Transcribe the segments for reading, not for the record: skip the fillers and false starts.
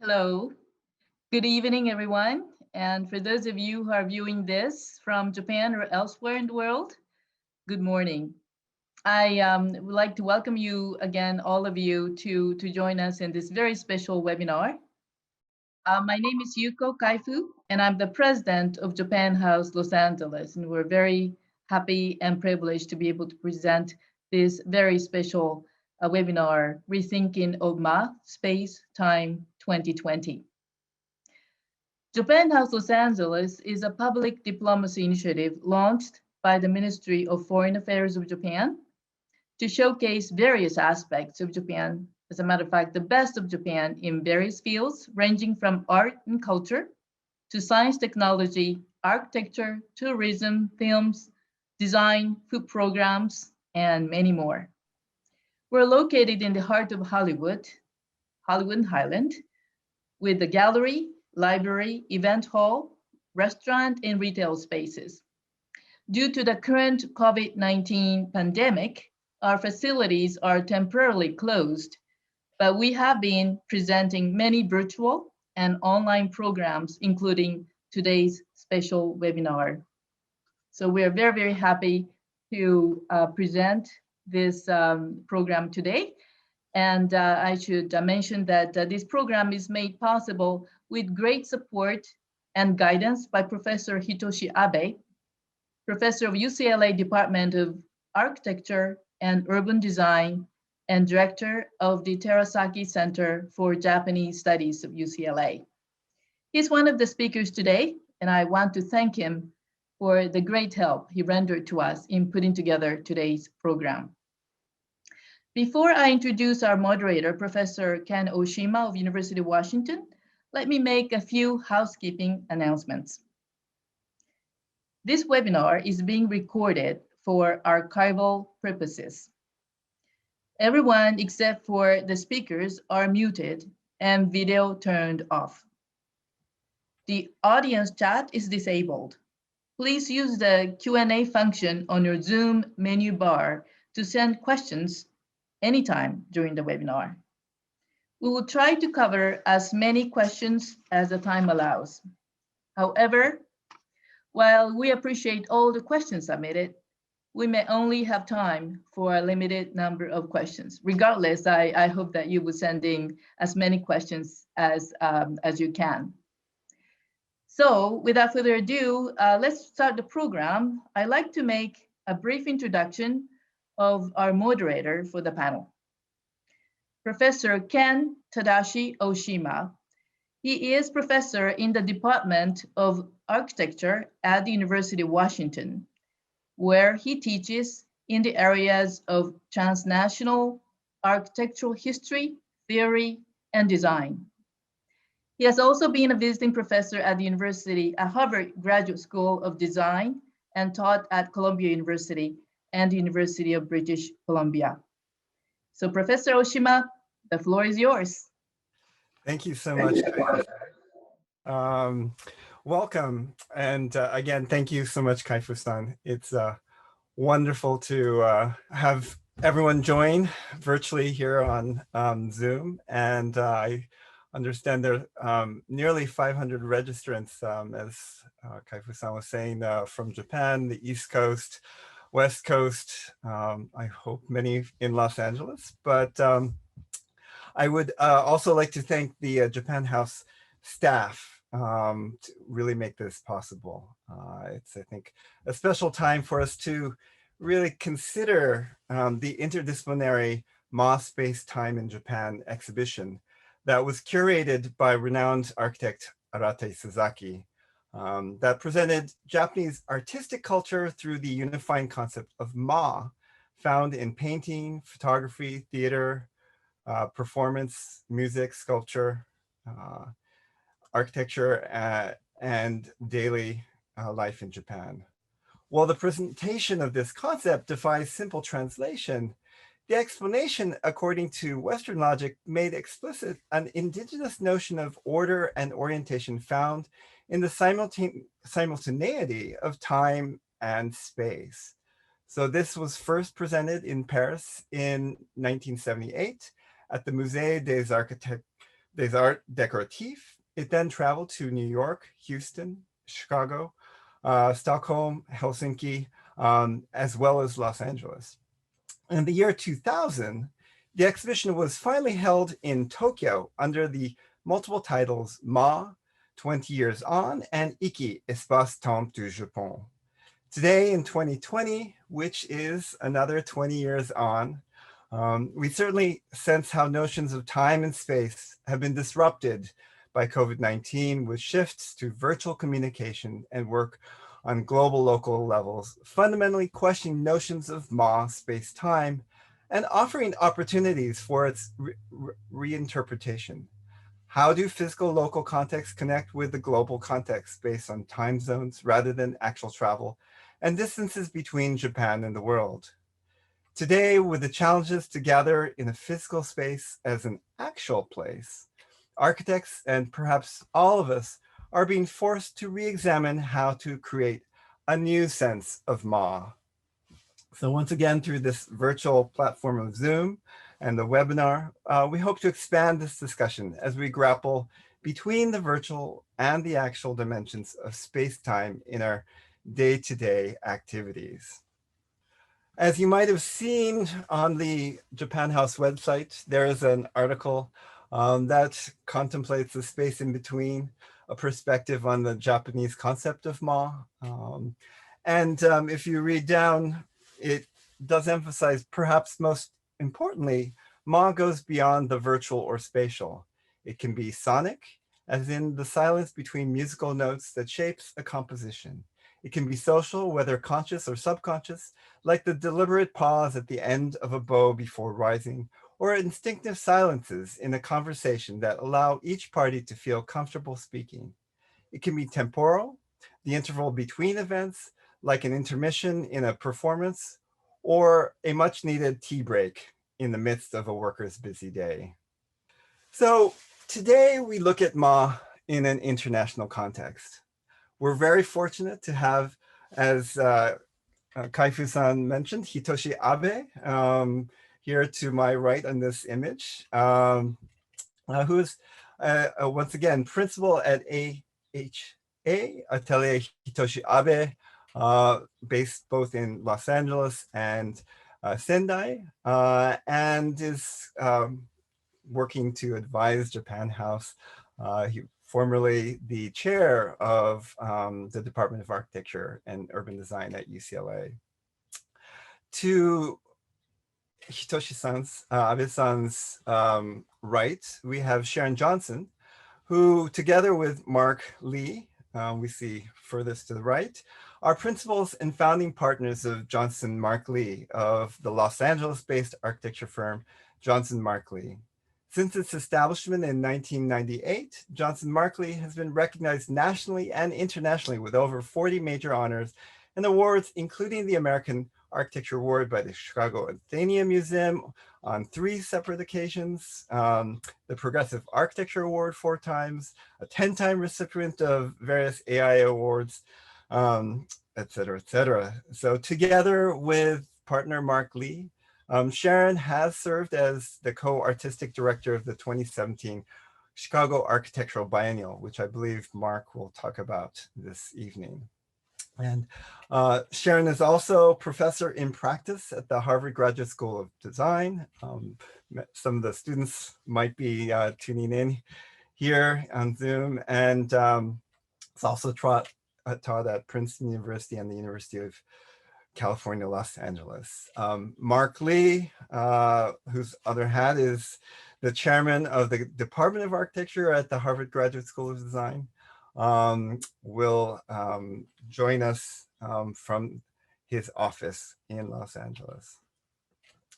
Hello, good evening, everyone. And for those of you who are viewing this from Japan or elsewhere in the world, good morning. I would like to welcome you again, all of you, to join us in this very special webinar. My name is Yuko Kaifu, and I'm the president of Japan House Los Angeles. And we're very happy and privileged to be able to present this very special webinar, Rethinking OGMA, Space Time 2020. Japan House Los Angeles is a public diplomacy initiative launched by the Ministry of Foreign Affairs of Japan to showcase various aspects of Japan. As a matter of fact, the best of Japan in various fields, ranging from art and culture to science, technology, architecture, tourism, films, design, food programs, and many more. We're located in the heart of Hollywood and Highland, with the gallery, library, event hall, restaurant, and retail spaces. Due to the current COVID-19 pandemic, our facilities are temporarily closed, but we have been presenting many virtual and online programs, including today's special webinar. So we are very, very happy to present this program today. And I should mention that this program is made possible with great support and guidance by Professor Hitoshi Abe, professor of UCLA Department of Architecture and Urban Design and director of the Terasaki Center for Japanese Studies of UCLA. He's one of the speakers today, and I want to thank him for the great help he rendered to us in putting together today's program. Before I introduce our moderator, Professor Ken Oshima of University of Washington, let me make a few housekeeping announcements. This webinar is being recorded for archival purposes. Everyone except for the speakers are muted and video turned off. The audience chat is disabled. Please use the Q&A function on your Zoom menu bar to send questions anytime during the webinar. We will try to cover as many questions as the time allows. However, while we appreciate all the questions submitted, we may only have time for a limited number of questions. Regardless, I hope that you will send in as many questions as you can. So without further ado, let's start the program. I'd like to make a brief introduction of our moderator for the panel. Professor Ken Tadashi Oshima. He is professor in the Department of Architecture at the University of Washington, where he teaches in the areas of transnational architectural history, theory, and design. He has also been a visiting professor at the University at Harvard Graduate School of Design and taught at Columbia University and the University of British Columbia. So Professor Oshima, the floor is yours. Thank you so much. Welcome. And again, thank you so much, Kaifu-san. It's wonderful to have everyone join virtually here on Zoom. And I understand there are nearly 500 registrants, as Kaifu-san was saying, from Japan, the East Coast, West Coast, I hope many in Los Angeles. But I would also like to thank the Japan House staff to really make this possible. It's, I think, a special time for us to really consider the interdisciplinary Ma Space Time in Japan exhibition that was curated by renowned architect Arata Isozaki that presented Japanese artistic culture through the unifying concept of Ma, found in painting, photography, theater, performance, music, sculpture, architecture, and daily life in Japan. While the presentation of this concept defies simple translation, the explanation, according to Western logic, made explicit an indigenous notion of order and orientation found in the simultaneity of time and space. So this was first presented in Paris in 1978 at the Musée des Architectes des Arts Décoratifs. It then traveled to New York, Houston, Chicago, Stockholm, Helsinki, as well as Los Angeles. In the year 2000, the exhibition was finally held in Tokyo under the multiple titles Ma, 20 Years On, and Iki, Espace-Temps du Japan. Today in 2020, which is another 20 years on, we certainly sense how notions of time and space have been disrupted by COVID-19 with shifts to virtual communication and work on global local levels, fundamentally questioning notions of Ma, space-time, and offering opportunities for its reinterpretation. How do physical local contexts connect with the global context based on time zones rather than actual travel and distances between Japan and the world? Today, with the challenges to gather in a physical space as an actual place, architects and perhaps all of us are being forced to re-examine how to create a new sense of Ma. So once again, through this virtual platform of Zoom and the webinar, we hope to expand this discussion as we grapple between the virtual and the actual dimensions of space-time in our day-to-day activities. As you might have seen on the Japan House website, there is an article that contemplates the space in between, a perspective on the Japanese concept of Ma. If you read down, it does emphasize, perhaps most importantly, Ma goes beyond the virtual or spatial. It can be sonic, as in the silence between musical notes that shapes a composition. It can be social, whether conscious or subconscious, like the deliberate pause at the end of a bow before rising, or instinctive silences in a conversation that allow each party to feel comfortable speaking. It can be temporal, the interval between events, like an intermission in a performance, or a much needed tea break in the midst of a worker's busy day. So today we look at Ma in an international context. We're very fortunate to have, as Kaifu-san mentioned, Hitoshi Abe here to my right on this image, who is once again principal at AHA, Atelier Hitoshi Abe, based both in Los Angeles and Sendai, and is working to advise Japan House. He formerly the chair of the Department of Architecture and Urban Design at UCLA. To Hitoshi-san's, Abe-san's right, we have Sharon Johnston, who together with Mark Lee, we see furthest to the right, are principals and founding partners of Johnston Mark Lee of the Los Angeles-based architecture firm Johnston Mark Lee. Since its establishment in 1998, Johnston Mark Lee has been recognized nationally and internationally with over 40 major honors and awards, including the American Architecture Award by the Chicago Atheneum Museum on 3 separate occasions, the Progressive Architecture Award 4 times, a 10-time recipient of various AI awards, et cetera, et cetera. So together with partner Mark Lee, Sharon has served as the co-artistic director of the 2017 Chicago Architectural Biennial, which I believe Mark will talk about this evening. And Sharon is also professor in practice at the Harvard Graduate School of Design. Some of the students might be tuning in here on Zoom, and it's also taught at Princeton University and the University of California, Los Angeles. Mark Lee, whose other hat is the chairman of the Department of Architecture at the Harvard Graduate School of Design, will join us from his office in Los Angeles.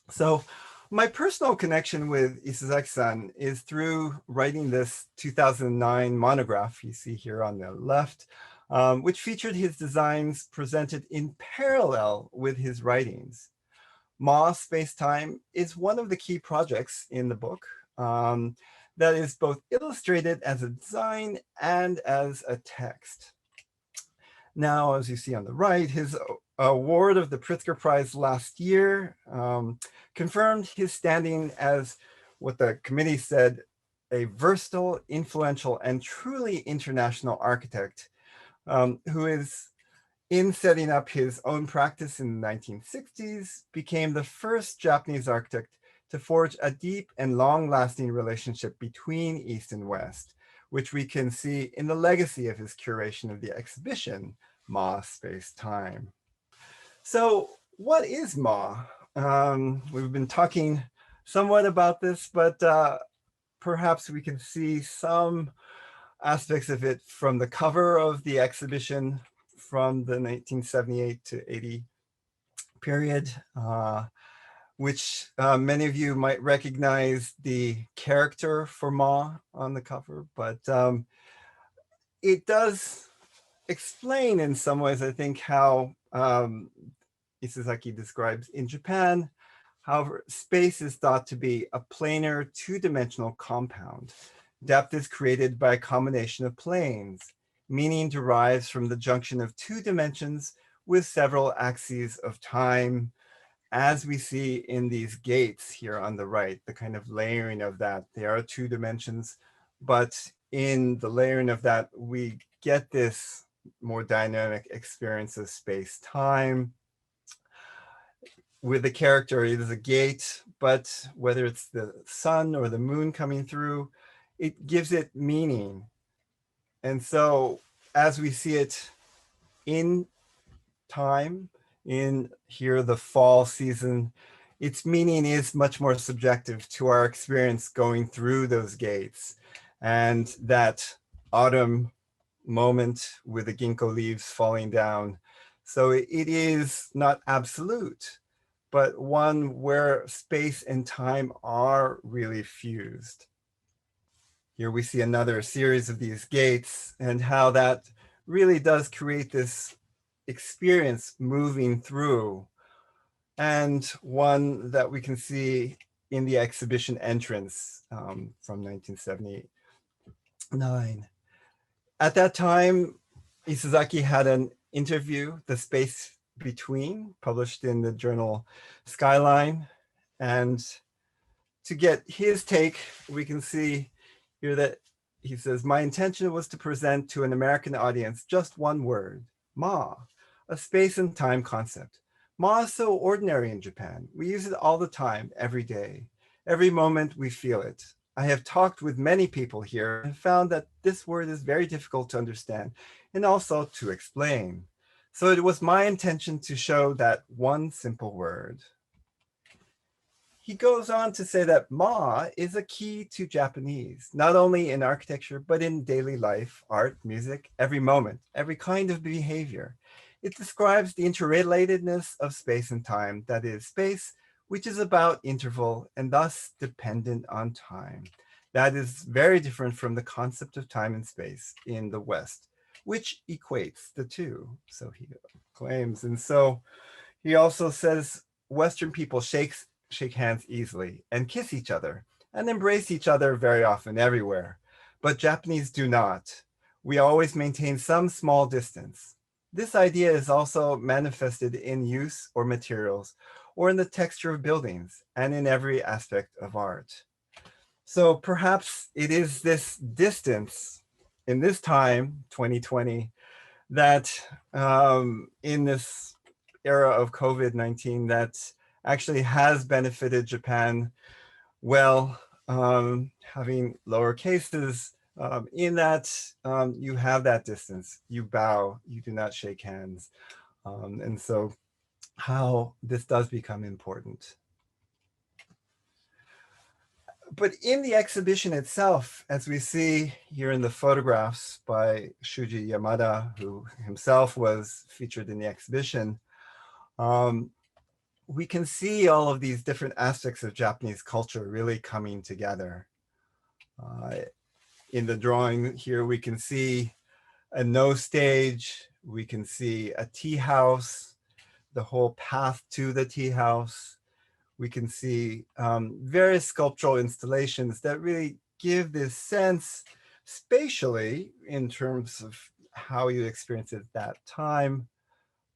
So my personal connection with Isazaki-san is through writing this 2009 monograph you see here on the left, which featured his designs presented in parallel with his writings. Ma Space-Time is one of the key projects in the book that is both illustrated as a design and as a text. Now, as you see on the right, his award of the Pritzker Prize last year confirmed his standing as what the committee said a versatile, influential, and truly international architect who is, in setting up his own practice in the 1960s, became the first Japanese architect to forge a deep and long-lasting relationship between East and West, which we can see in the legacy of his curation of the exhibition, Ma Space-Time. So what is Ma? We've been talking somewhat about this, but perhaps we can see some aspects of it from the cover of the exhibition from the 1978 to 80 period, which many of you might recognize the character for Ma on the cover, but it does explain in some ways, I think, how Isasaki describes in Japan. However, space is thought to be a planar two-dimensional compound. Depth is created by a combination of planes. Meaning derives from the junction of two dimensions with several axes of time, as we see in these gates here on the right, the kind of layering of that. There are two dimensions, but in the layering of that, we get this more dynamic experience of space-time. With the character, it is a gate, but whether it's the sun or the moon coming through, it gives it meaning. And so as we see it in time, in here, the fall season, its meaning is much more subjective to our experience going through those gates. And that autumn moment with the ginkgo leaves falling down. So it is not absolute, but one where space and time are really fused. Here we see another series of these gates and how that really does create this experience moving through, and one that we can see in the exhibition entrance from 1979. At that time, Isazaki had an interview, The Space Between, published in the journal Skyline. And to get his take, we can see here that he says, "My intention was to present to an American audience just one word, Ma, a space and time concept. Ma is so ordinary in Japan. We use it all the time, every day. Every moment we feel it. I have talked with many people here and found that this word is very difficult to understand and also to explain. So it was my intention to show that one simple word." He goes on to say that Ma is a key to Japanese, not only in architecture, but in daily life, art, music, every moment, every kind of behavior. It describes the interrelatedness of space and time, that is, space, which is about interval and thus dependent on time. That is very different from the concept of time and space in the West, which equates the two, so he claims. And so he also says Western people shake hands easily and kiss each other and embrace each other very often everywhere, but Japanese do not. We always maintain some small distance. This idea is also manifested in use or materials, or in the texture of buildings, and in every aspect of art. So perhaps it is this distance in this time, 2020, that in this era of COVID-19, that actually has benefited Japan well, having lower cases, in that you have that distance, you bow, you do not shake hands. And so how this does become important. But in the exhibition itself, as we see here in the photographs by Shuji Yamada, who himself was featured in the exhibition, we can see all of these different aspects of Japanese culture really coming together. In the drawing here, we can see a no stage, we can see a tea house, the whole path to the tea house. We can see various sculptural installations that really give this sense spatially in terms of how you experience it at that time.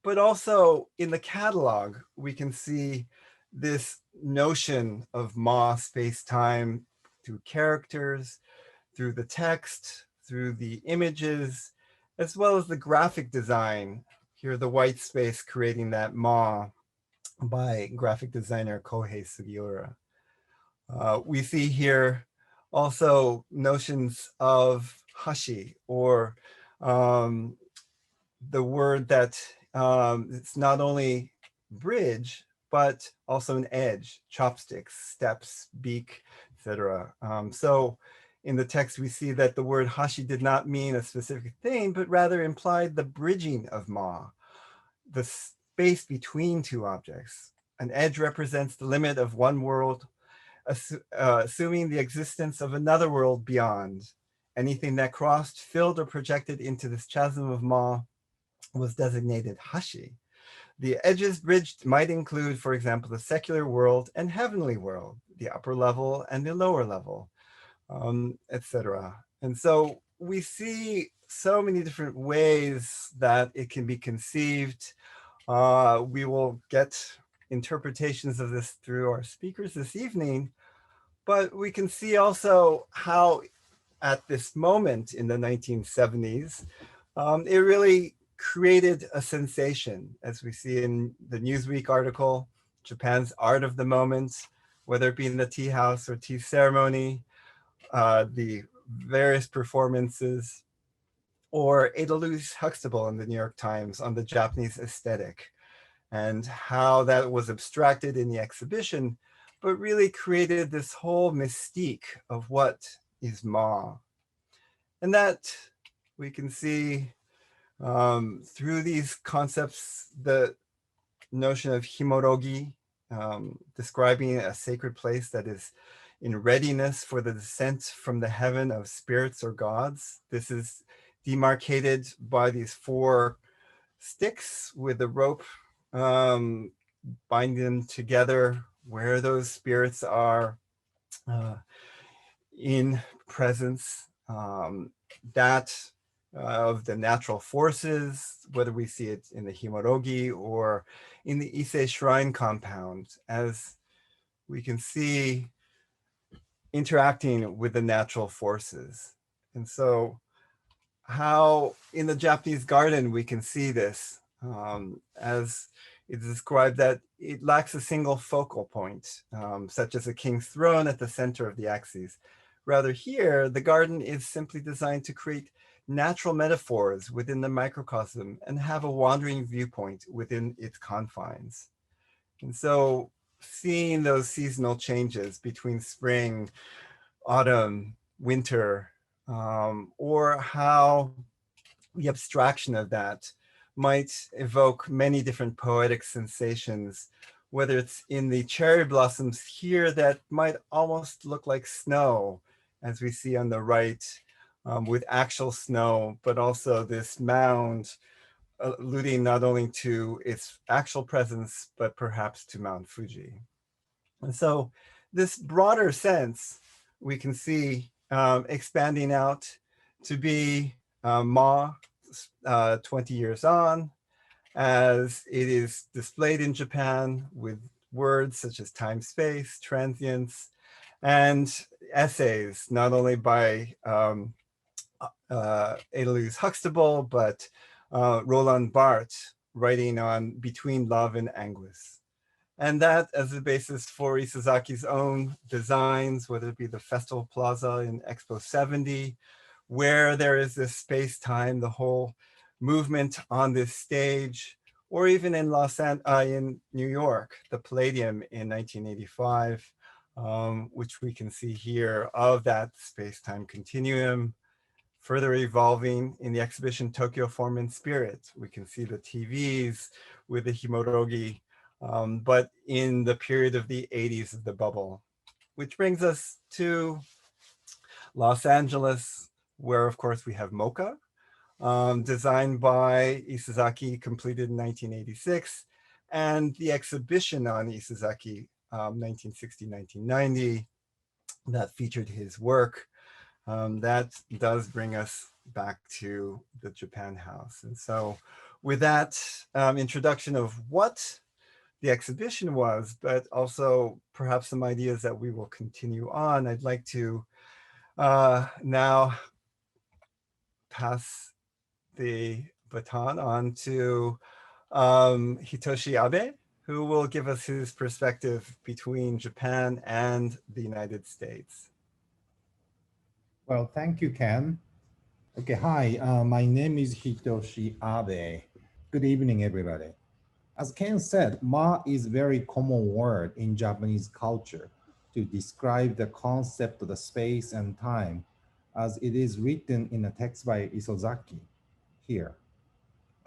But also in the catalog, we can see this notion of Ma space-time through characters, through the text, through the images, as well as the graphic design. Here, the white space creating that ma by graphic designer Kohei Sugiura. We see here also notions of hashi, or the word that it's not only bridge, but also an edge, chopsticks, steps, beak, etc. So in the text, we see that the word hashi did not mean a specific thing, but rather implied the bridging of ma, the space between two objects. An edge represents the limit of one world, assuming the existence of another world beyond. Anything that crossed, filled, or projected into this chasm of ma was designated hashi. The edges bridged might include, for example, the secular world and heavenly world, the upper level and the lower level, etc. And so we see so many different ways that it can be conceived. We will get interpretations of this through our speakers this evening, but we can see also how at this moment in the 1970s, it really created a sensation, as we see in the Newsweek article, Japan's art of the moment, whether it be in the tea house or tea ceremony, the various performances, or Ada Louise Huxtable in the New York Times on the Japanese aesthetic and how that was abstracted in the exhibition, but really created this whole mystique of what is ma. And that we can see through these concepts, the notion of himorogi, describing a sacred place that is in readiness for the descent from the heaven of spirits or gods. This is demarcated by these 4 sticks with a rope binding them together where those spirits are in presence, that of the natural forces, whether we see it in the himorogi or in the Ise shrine compound, as we can see interacting with the natural forces. And so how in the Japanese garden we can see this, as it's described that it lacks a single focal point, such as a king's throne at the center of the axis. Rather here, the garden is simply designed to create natural metaphors within the microcosm and have a wandering viewpoint within its confines. And so seeing those seasonal changes between spring, autumn, winter, or how the abstraction of that might evoke many different poetic sensations, whether it's in the cherry blossoms here that might almost look like snow, as we see on the right, with actual snow, but also this mound alluding not only to its actual presence, but perhaps to Mount Fuji. And so this broader sense, we can see expanding out to be ma 20 years on, as it is displayed in Japan with words such as time, space, transience, and essays, not only by Ada Louise Huxtable, but Roland Barthes writing on Between Love and Anguish. And that as a basis for Isasaki's own designs, whether it be the Festival Plaza in Expo 70, where there is this space-time, the whole movement on this stage, or even in in New York, the Palladium in 1985, which we can see here of that space-time continuum, further evolving in the exhibition Tokyo Form and Spirit. We can see the TVs with the himorogi, but in the period of the 80s of the bubble, which brings us to Los Angeles, where of course we have Mocha, designed by Isasaki, completed in 1986, and the exhibition on Isasaki, 1960-1990, that featured his work. That does bring us back to the Japan House. And so with that introduction of what the exhibition was, but also perhaps some ideas that we will continue on. I'd like to now pass the baton on to Hitoshi Abe, who will give us his perspective between Japan and the United States. Well, thank you, Ken. Okay, hi, my name is Hitoshi Abe. Good evening, everybody. As Ken said, ma is a very common word in Japanese culture to describe the concept of the space and time, as it is written in a text by Isozaki here.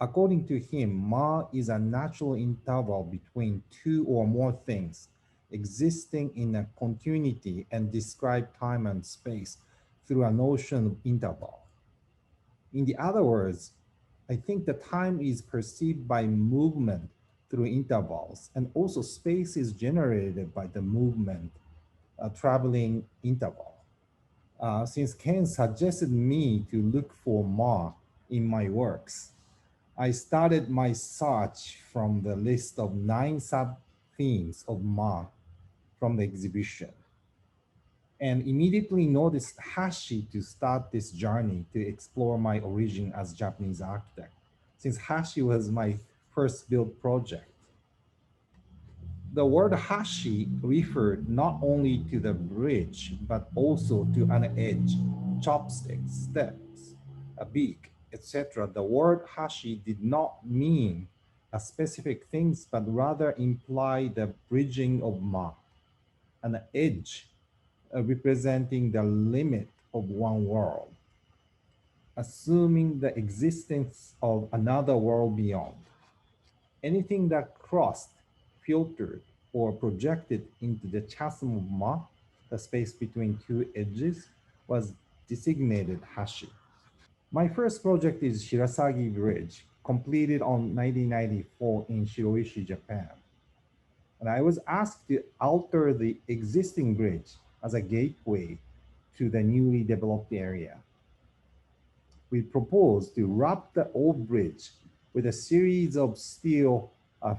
According to him, ma is a natural interval between two or more things existing in a continuity and describe time and space through a notion of interval. In the other words, I think the time is perceived by movement through intervals, and also space is generated by the movement, traveling interval. Since Ken suggested me to look for ma in my works, I started my search from the list of 9 sub-themes of ma from the exhibition, and immediately noticed Hashi to start this journey to explore my origin as Japanese architect, since Hashi was my first build project. The word Hashi referred not only to the bridge, but also to an edge, chopsticks, steps, a beak, etc. The word Hashi did not mean a specific things, but rather imply the bridging of ma, an edge representing the limit of one world, assuming the existence of another world beyond. Anything that crossed, filtered, or projected into the chasm of ma, the space between two edges, was designated Hashi. My first project is Shirasagi Bridge, completed on 1994 in Shiroishi, Japan. And I was asked to alter the existing bridge as a gateway to the newly developed area. We proposed to wrap the old bridge with a series of steel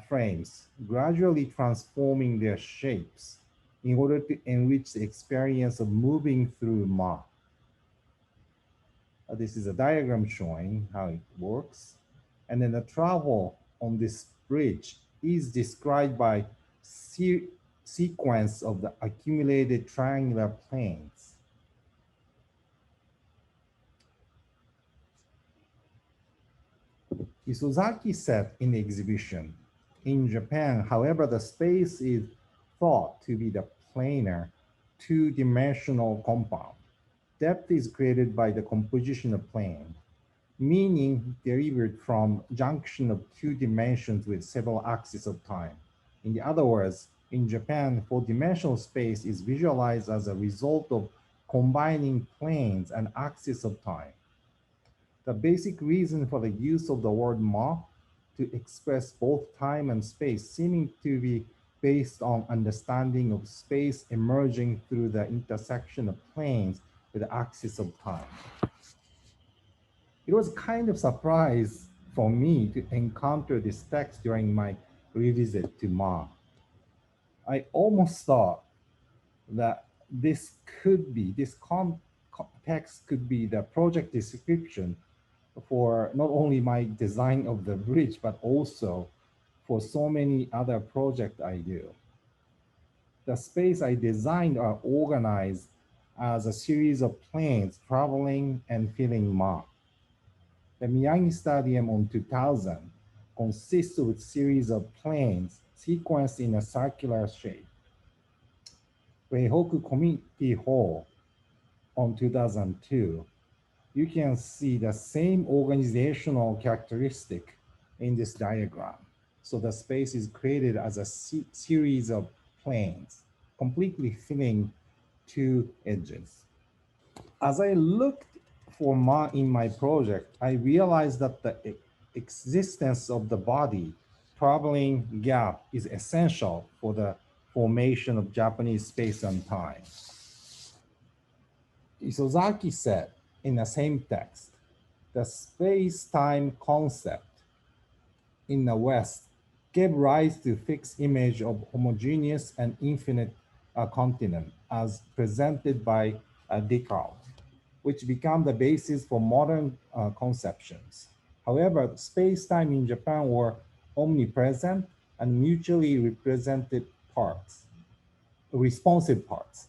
frames, gradually transforming their shapes in order to enrich the experience of moving through ma. This is a diagram showing how it works. And then the travel on this bridge is described by sequence of the accumulated triangular planes. Isozaki said in the exhibition, in Japan, however, the space is thought to be the planar, two-dimensional compound. Depth is created by the composition of plane, meaning derived from junction of two dimensions with several axes of time. In other words, in Japan, four-dimensional space is visualized as a result of combining planes and axes of time. The basic reason for the use of the word ma to express both time and space seeming to be based on understanding of space emerging through the intersection of planes with the axis of time. It was kind of surprise for me to encounter this text during my revisit to ma. I almost thought that this text could be the project description for not only my design of the bridge, but also for so many other projects I do. The space I designed are organized as a series of planes traveling and filling ma. The Miyagi Stadium on 2000 consists of a series of planes sequenced in a circular shape. Weihoku Community Hall on 2002, you can see the same organizational characteristic in this diagram. So the space is created as a series of planes, completely filling two edges. As I looked for ma in my project, I realized that the existence of the body traveling gap is essential for the formation of Japanese space and time. Isozaki said in the same text, the space-time concept in the West gave rise to fixed image of homogeneous and infinite continent as presented by Descartes, which became the basis for modern conceptions. However, space-time in Japan were omnipresent and mutually represented parts, responsive parts.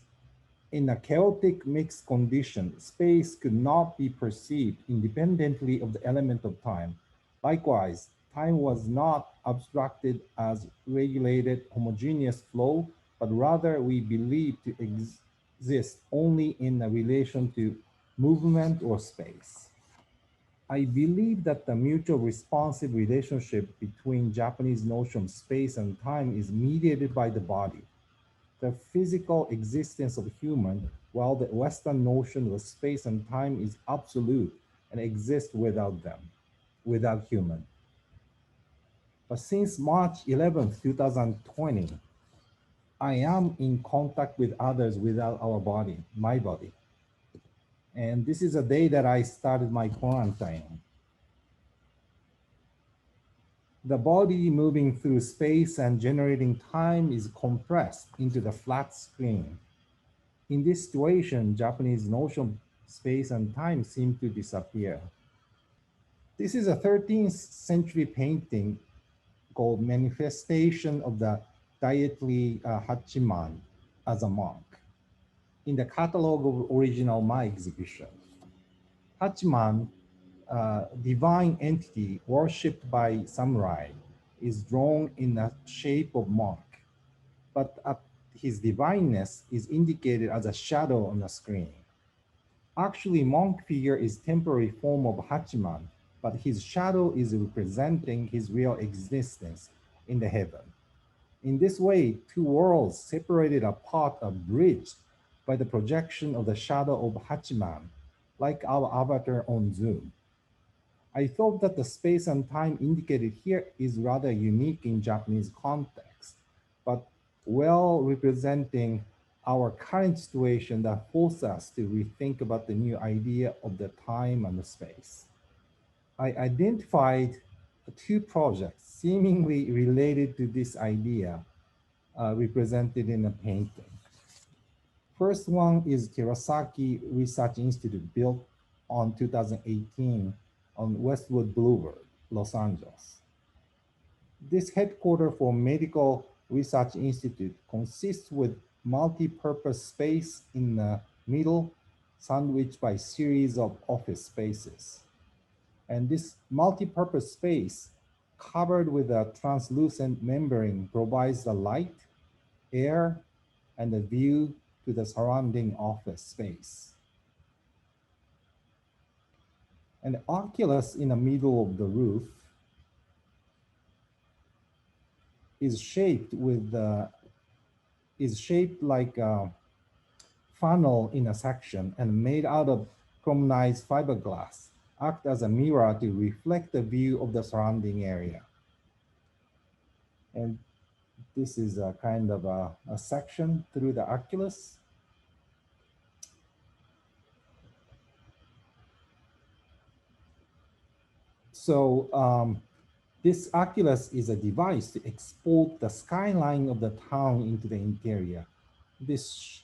In a chaotic mixed condition, space could not be perceived independently of the element of time. Likewise, time was not abstracted as regulated homogeneous flow, but rather we believe to exist only in a relation to movement or space. I believe that the mutual responsive relationship between Japanese notion of space and time is mediated by the body, the physical existence of human, while the Western notion of space and time is absolute and exists without them, without human. But since March 11th, 2020, I am in contact with others without our body, my body. And this is a day that I started my quarantine. The body moving through space and generating time is compressed into the flat screen. In this situation, Japanese notion of space and time seem to disappear. This is a 13th century painting called Manifestation of the Dietary Hachiman as a monk in the catalog of original my exhibition. Hachiman, divine entity worshipped by samurai, is drawn in the shape of monk, but his divineness is indicated as a shadow on the screen. Actually, monk figure is temporary form of Hachiman, but his shadow is representing his real existence in the heaven. In this way, two worlds separated apart are bridged by the projection of the shadow of Hachiman, like our avatar on Zoom. I thought that the space and time indicated here is rather unique in Japanese context, but well representing our current situation that forces us to rethink about the new idea of the time and the space. I identified two projects seemingly related to this idea represented in a painting. First one is Shirasagi Research Institute, built on 2018 on Westwood Boulevard, Los Angeles. This headquarters for Medical Research Institute consists with multi-purpose space in the middle, sandwiched by series of office spaces. And this multi-purpose space covered with a translucent membrane provides the light, air, and the view to the surrounding office space. And the oculus in the middle of the roof is shaped like a funnel in a section and made out of chromonized fiberglass, act as a mirror to reflect the view of the surrounding area. And this is a kind of a section through the oculus. So this oculus is a device to export the skyline of the town into the interior. This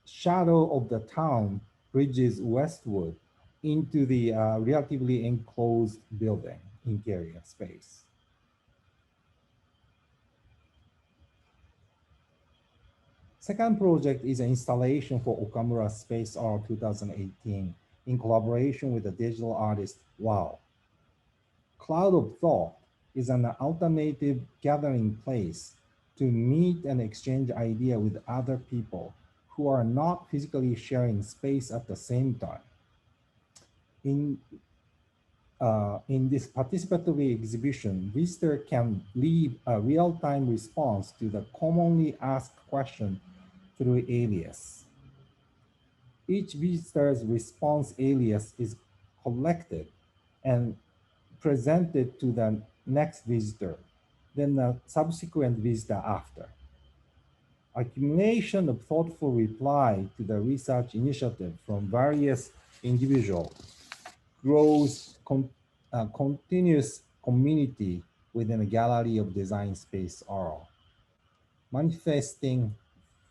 shadow of the town bridges westward into the relatively enclosed building interior space. Second project is an installation for Okamura Space Art 2018 in collaboration with the digital artist Wow. Cloud of Thought is an alternative gathering place to meet and exchange ideas with other people who are not physically sharing space at the same time. In this participatory exhibition, visitors can leave a real-time response to the commonly asked question through alias. Each visitor's response alias is collected and presented to the next visitor, then the subsequent visitor after. Accumulation of thoughtful reply to the research initiative from various individuals grows continuous community within a gallery of design space art, manifesting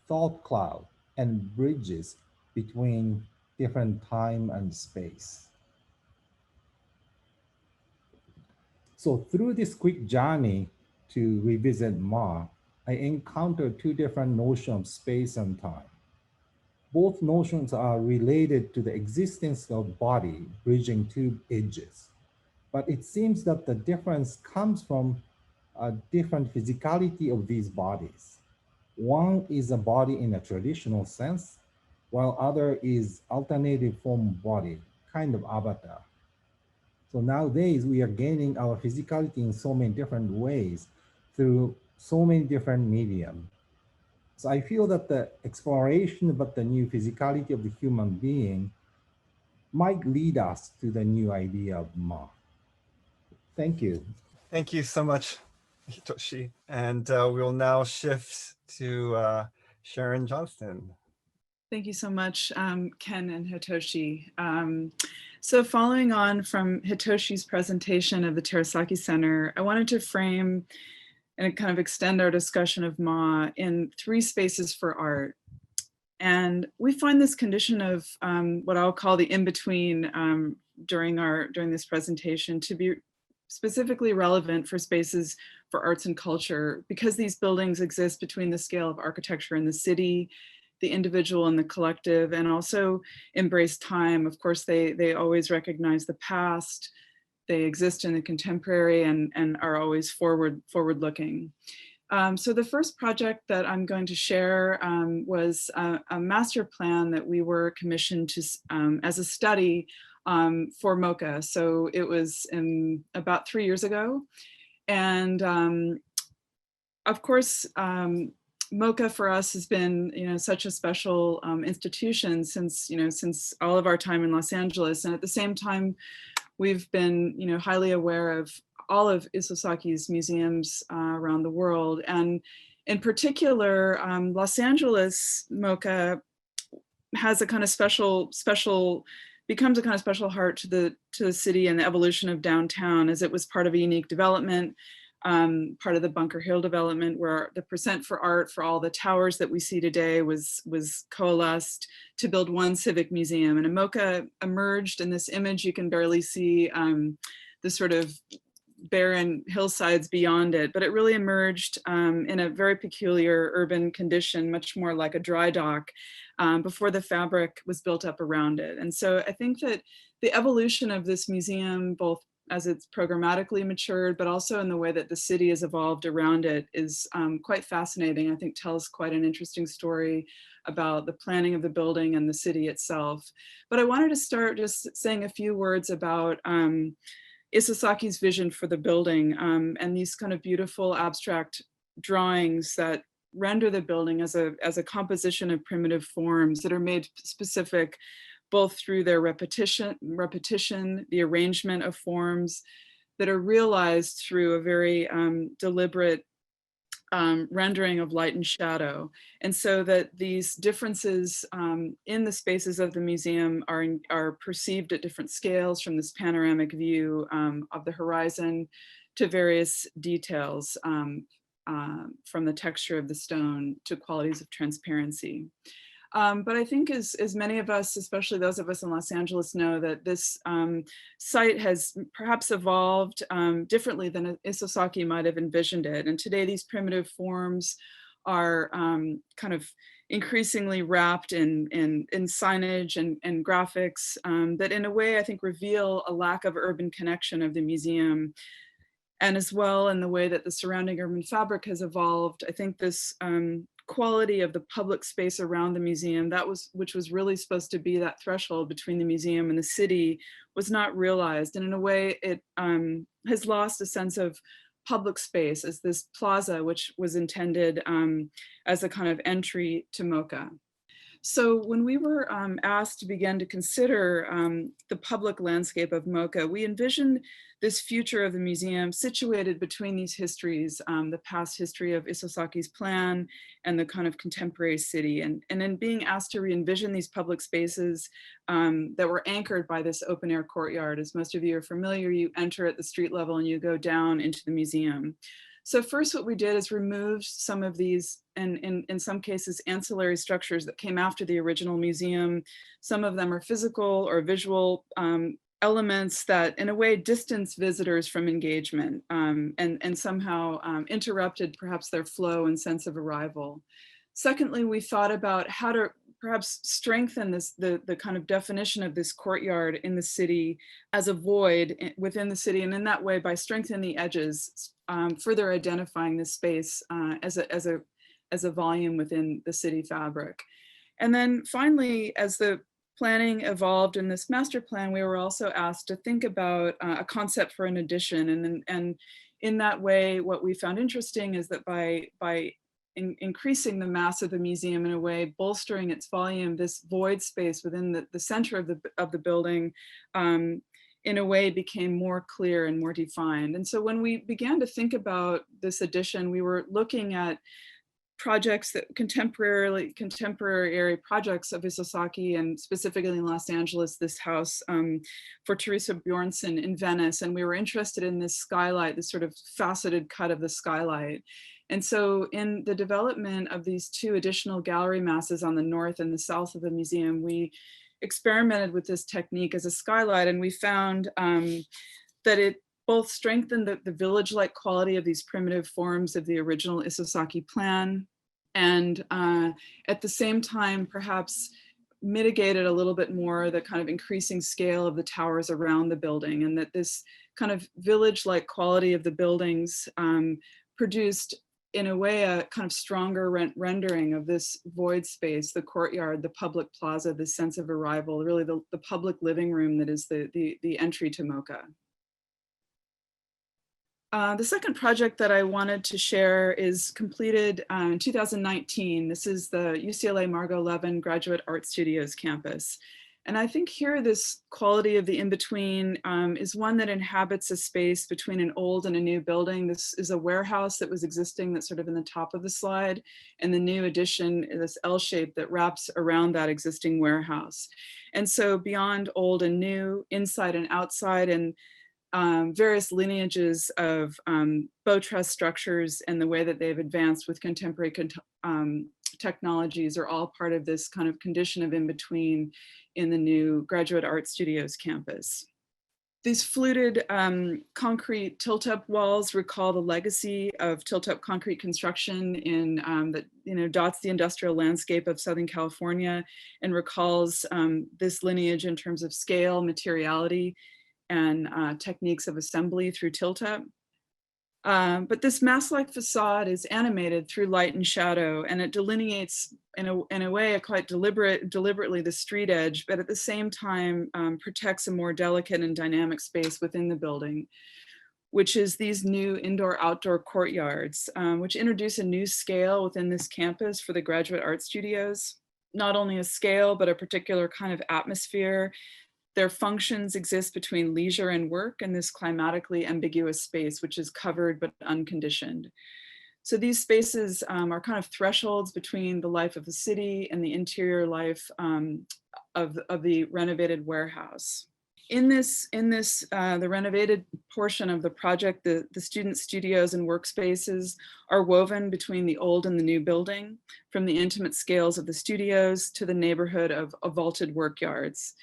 thought cloud and bridges between different time and space. So through this quick journey to revisit Ma, I encountered two different notions of space and time. Both notions are related to the existence of body bridging two edges. But it seems that the difference comes from a different physicality of these bodies. One is a body in a traditional sense, while other is alternative form body, kind of avatar. So nowadays we are gaining our physicality in so many different ways through so many different medium. So I feel that the exploration about the new physicality of the human being might lead us to the new idea of Ma. Thank you. Thank you so much, Hitoshi. And we'll now shift to Sharon Johnston. Thank you so much, Ken and Hitoshi. So following on from Hitoshi's presentation of the Terasaki Center, I wanted to frame and kind of extend our discussion of Ma in three spaces for art. And we find this condition of what I'll call the in-between during this presentation to be specifically relevant for spaces for arts and culture, because these buildings exist between the scale of architecture in the city, the individual and the collective, and also embrace time. Of course, they always recognize the past, they exist in the contemporary, and are always forward-looking. So the first project that I'm going to share was a master plan that we were commissioned to as a study for MoCA. So it was about 3 years ago. And of course, MoCA for us has been, such a special institution since all of our time in Los Angeles. And at the same time, we've been, highly aware of all of Isasaki's museums around the world. And in particular, Los Angeles MoCA has a kind of becomes a kind of special heart to the city and the evolution of downtown, as it was part of a unique development, part of the Bunker Hill development, where the percent for art for all the towers that we see today was coalesced to build one civic museum. And MoCA emerged in this image. You can barely see the sort of barren hillsides beyond it, but it really emerged in a very peculiar urban condition, much more like a dry dock, before the fabric was built up around it. And so I think that the evolution of this museum, both as it's programmatically matured, but also in the way that the city has evolved around it, is quite fascinating. I think tells quite an interesting story about the planning of the building and the city itself. But I wanted to start just saying a few words about Isasaki's vision for the building, and these kind of beautiful abstract drawings that render the building as a composition of primitive forms that are made specific both through their repetition, the arrangement of forms that are realized through a very deliberate rendering of light and shadow. And so that these differences in the spaces of the museum are perceived at different scales, from this panoramic view of the horizon to various details, from the texture of the stone to qualities of transparency. But I think as many of us, especially those of us in Los Angeles, know that this site has perhaps evolved differently than Isasaki might have envisioned it. And today these primitive forms are kind of increasingly wrapped in signage and graphics that in a way I think reveal a lack of urban connection of the museum. And as well in the way that the surrounding urban fabric has evolved, I think this quality of the public space around the museum, which was really supposed to be that threshold between the museum and the city, was not realized. And in a way, it has lost a sense of public space as this plaza, which was intended as a kind of entry to MoCA. So when we were asked to begin to consider the public landscape of MoCA, we envisioned this future of the museum situated between these histories, the past history of Isasaki's plan and the kind of contemporary city. And in being asked to re-envision these public spaces that were anchored by this open air courtyard, as most of you are familiar, you enter at the street level and you go down into the museum. So first what we did is remove some of these, and in some cases, ancillary structures that came after the original museum. Some of them are physical or visual elements that in a way distance visitors from engagement and somehow interrupted perhaps their flow and sense of arrival. Secondly, we thought about how to perhaps strengthen the kind of definition of this courtyard in the city as a void within the city. And in that way, by strengthening the edges, further identifying this space as a volume within the city fabric. And then finally, as the planning evolved in this master plan, we were also asked to think about a concept for an addition. And in that way, what we found interesting is that by increasing the mass of the museum in a way, bolstering its volume, this void space within the center of the building in a way became more clear and more defined. And so when we began to think about this addition, we were looking at projects that contemporary projects of Isasaki, and specifically in Los Angeles, this house for Teresa Bjornsson in Venice. And we were interested in this skylight, this sort of faceted cut of the skylight. And so in the development of these two additional gallery masses on the north and the south of the museum, we experimented with this technique as a skylight, and we found that it both strengthened the village-like quality of these primitive forms of the original Isasaki plan, and at the same time, perhaps mitigated a little bit more the kind of increasing scale of the towers around the building, and that this kind of village-like quality of the buildings produced in a way a kind of stronger rendering of this void space, the courtyard, the public plaza, the sense of arrival, really the public living room that is the entry to MoCA. The second project that I wanted to share is completed in 2019. This is the UCLA Margot Levin Graduate Art Studios campus. And I think here this quality of the in-between is one that inhabits a space between an old and a new building. This is a warehouse that was existing that's sort of in the top of the slide, and the new addition is this L shape that wraps around that existing warehouse. And so beyond old and new, inside and outside, and various lineages of bow truss structures and the way that they've advanced with contemporary technologies are all part of this kind of condition of in-between in the new Graduate Art Studios campus. These fluted concrete tilt-up walls recall the legacy of tilt-up concrete construction in that dots the industrial landscape of Southern California, and recalls this lineage in terms of scale, materiality, and techniques of assembly through tilt-up. But this mask-like facade is animated through light and shadow, and it delineates in a way quite deliberately the street edge, but at the same time protects a more delicate and dynamic space within the building, which is these new indoor-outdoor courtyards, which introduce a new scale within this campus for the Graduate Art Studios. Not only a scale, but a particular kind of atmosphere. Their functions exist between leisure and work in this climatically ambiguous space, which is covered but unconditioned. So these spaces are kind of thresholds between the life of the city and the interior life of the renovated warehouse. In the renovated portion of the project, the student studios and workspaces are woven between the old and the new building, from the intimate scales of the studios to the neighborhood of vaulted workyards.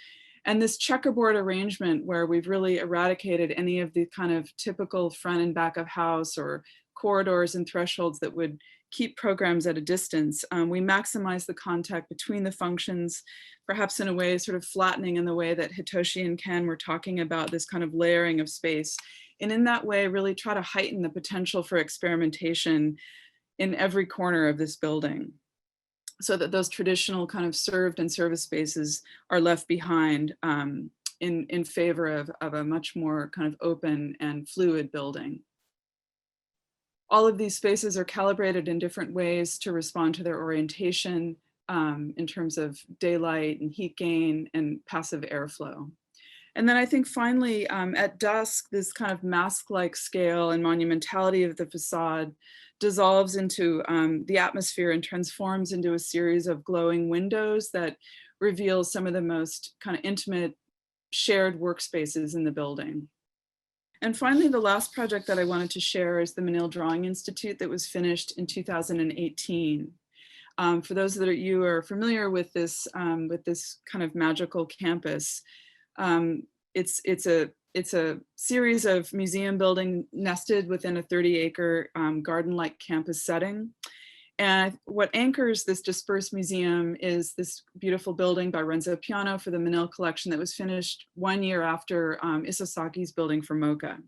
And this checkerboard arrangement, where we've really eradicated any of the kind of typical front and back of house or corridors and thresholds that would keep programs at a distance. We maximize the contact between the functions, perhaps in a way sort of flattening in the way that Hitoshi and Ken were talking about, this kind of layering of space. And in that way, really try to heighten the potential for experimentation in every corner of this building, so that those traditional kind of served and service spaces are left behind in favor of a much more kind of open and fluid building. All of these spaces are calibrated in different ways to respond to their orientation, in terms of daylight and heat gain and passive airflow. And then I think finally, at dusk, this kind of mask-like scale and monumentality of the facade dissolves into the atmosphere and transforms into a series of glowing windows that reveal some of the most kind of intimate shared workspaces in the building. And finally, the last project that I wanted to share is the Manill Drawing Institute that was finished in 2018. For those that you are familiar with this kind of magical campus, it's a series of museum building nested within a 30-acre garden-like campus setting. And what anchors this dispersed museum is this beautiful building by Renzo Piano for the Manill collection that was finished 1 year after Isasaki's building for MoCA.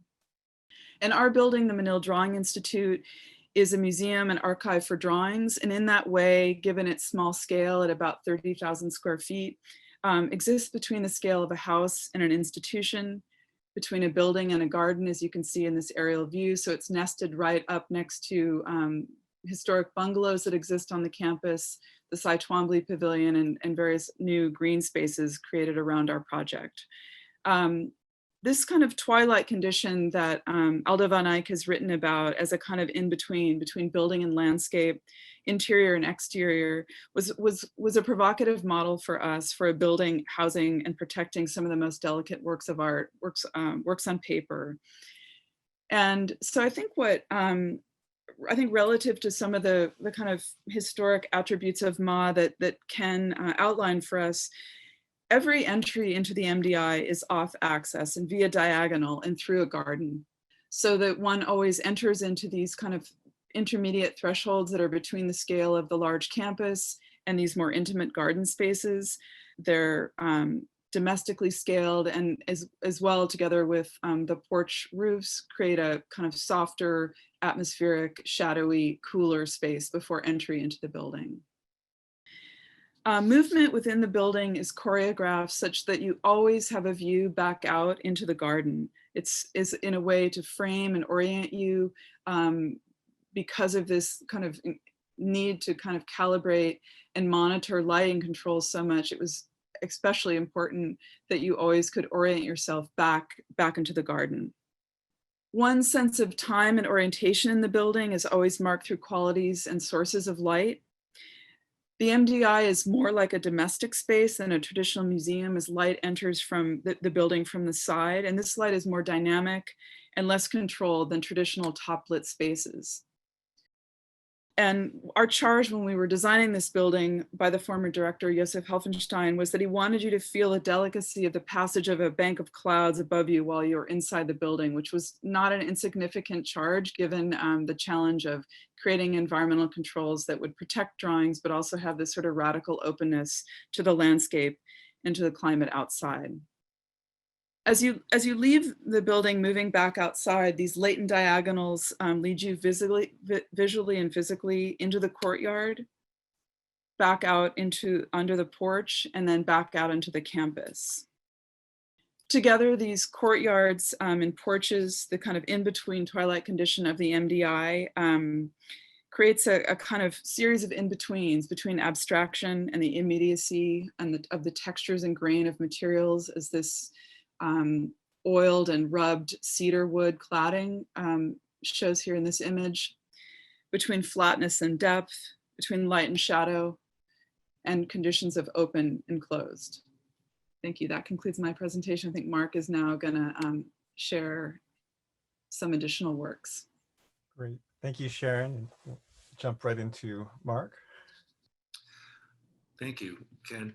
And our building, the Manill Drawing Institute, is a museum and archive for drawings. And in that way, given its small scale at about 30,000 square feet, exists between the scale of a house and an institution, between a building and a garden, as you can see in this aerial view. So it's nested right up next to historic bungalows that exist on the campus, the Cy Twombly Pavilion, and various new green spaces created around our project. This kind of twilight condition that Aldo van Eyck has written about as a kind of in-between between building and landscape, interior and exterior, was a provocative model for us for a building housing and protecting some of the most delicate works of art, works on paper. And so I think what, I think relative to some of the kind of historic attributes of Ma that Ken outlined for us, every entry into the MDI is off axis and via diagonal and through a garden, so that one always enters into these kind of intermediate thresholds that are between the scale of the large campus and these more intimate garden spaces. They're domestically scaled, and as well together with the porch roofs create a kind of softer, atmospheric, shadowy, cooler space before entry into the building. Movement within the building is choreographed such that you always have a view back out into the garden. It's in a way to frame and orient you because of this kind of need to kind of calibrate and monitor lighting controls so much. It was especially important that you always could orient yourself back into the garden. One sense of time and orientation in the building is always marked through qualities and sources of light. The MDI is more like a domestic space than a traditional museum, as light enters from the building from the side, and this light is more dynamic and less controlled than traditional top-lit spaces. And our charge when we were designing this building by the former director, Josef Helfenstein, was that he wanted you to feel the delicacy of the passage of a bank of clouds above you while you're inside the building, which was not an insignificant charge given the challenge of creating environmental controls that would protect drawings, but also have this sort of radical openness to the landscape and to the climate outside. As you leave the building, moving back outside, these latent diagonals lead you visually and physically into the courtyard, back out under the porch, and then back out into the campus. Together, these courtyards and porches, the kind of in-between twilight condition of the MDI, creates a kind of series of in-betweens between abstraction and the immediacy and of the textures and grain of materials as this oiled and rubbed cedar wood cladding shows here in this image, between flatness and depth, between light and shadow, and conditions of open and closed. Thank you. That concludes my presentation. I think Mark is now going to share some additional works. Great. Thank you, Sharon. We'll jump right into Mark. Thank you, Ken.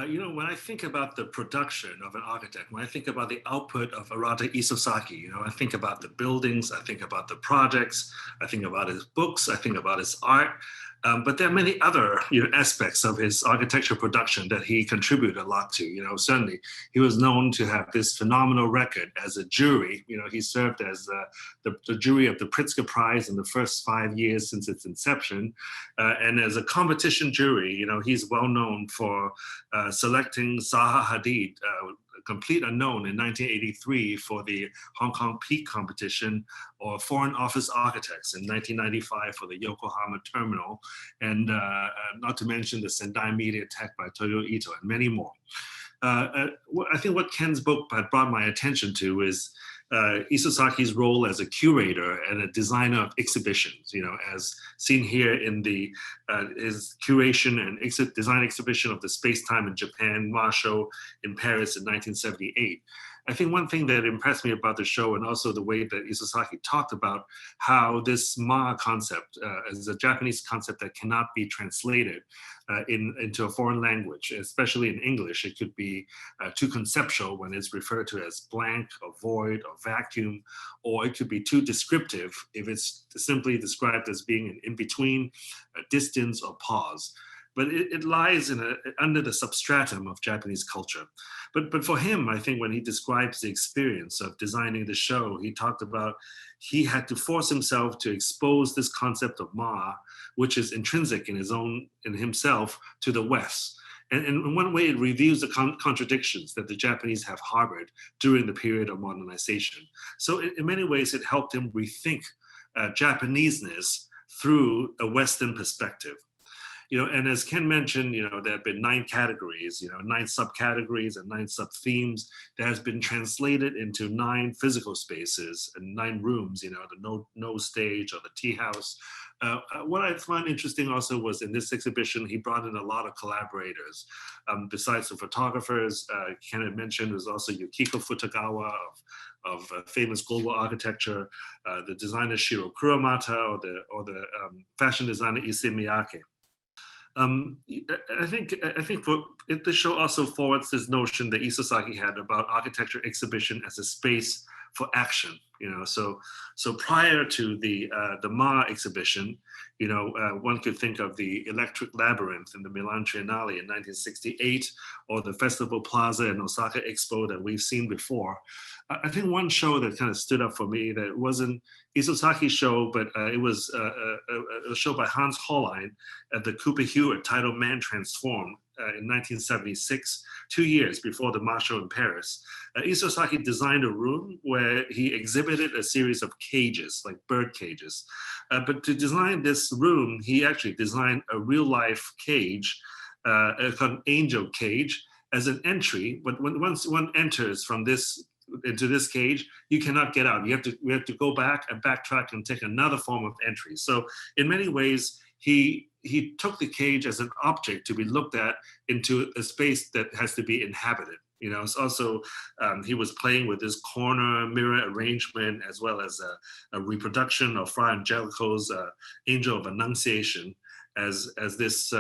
You know, when I think about the production of an architect, when I think about the output of Arata Isozaki, you know, I think about the buildings, I think about the projects, I think about his books, I think about his art. But there are many other aspects of his architectural production that he contributed a lot to. You know, certainly he was known to have this phenomenal record as a jury. You know, he served as the jury of the Pritzker Prize in the first 5 years since its inception. And as a competition jury, you know, he's well known for selecting Zaha Hadid, complete unknown in 1983 for the Hong Kong Peak competition, or Foreign Office Architects in 1995 for the Yokohama Terminal, and not to mention the Sendai Media Tech by Toyo Ito, and many more. I think what Ken's book had brought my attention to is Isasaki's role as a curator and a designer of exhibitions, as seen here in the his curation and design exhibition of the Space-Time in Japan Ma show in Paris in 1978. I think one thing that impressed me about the show, and also the way that Isasaki talked about how this Ma concept is a Japanese concept that cannot be translated into a foreign language, especially in English. It could be too conceptual when it's referred to as blank or void or vacuum, or it could be too descriptive if it's simply described as being an in-between, a distance, or pause. But it lies under the substratum of Japanese culture. But for him, I think when he describes the experience of designing the show, he talked about he had to force himself to expose this concept of Ma, which is intrinsic in himself, to the West. And in one way, it reveals the contradictions that the Japanese have harbored during the period of modernization. So in many ways, it helped him rethink Japaneseness through a Western perspective. And as Ken mentioned, there have been 9 categories, 9 subcategories and 9 sub-themes that has been translated into 9 physical spaces and 9 rooms, the no stage or the tea house. What I found interesting also was in this exhibition, he brought in a lot of collaborators. Besides the photographers, Ken had mentioned, there's also Yukiko Futagawa of famous global architecture, the designer Shiro Kuramata, or the fashion designer Issey Miyake. I think the show also forwards this notion that Isasaki had about architecture exhibition as a space for action. So prior to the Ma exhibition, one could think of the Electric Labyrinth in the Milan Triennale in 1968, or the Festival Plaza and Osaka Expo that we've seen before. I think one show that kind of stood up for me, that wasn't Isasaki's show, but it was a show by Hans Hollein at the Cooper Hewitt titled Man Transformed in 1976, 2 years before the Ma show in Paris. Isasaki designed a room where he exhibited a series of cages, like bird cages. But to design this room, he actually designed a real-life cage, called Angel Cage, as an entry. But once one enters into this cage, you cannot get out. We have to go back and backtrack and take another form of entry. So in many ways, he took the cage as an object to be looked at into a space that has to be inhabited. It's also, he was playing with this corner mirror arrangement, as well as a reproduction of Fra Angelico's Angel of Annunciation as this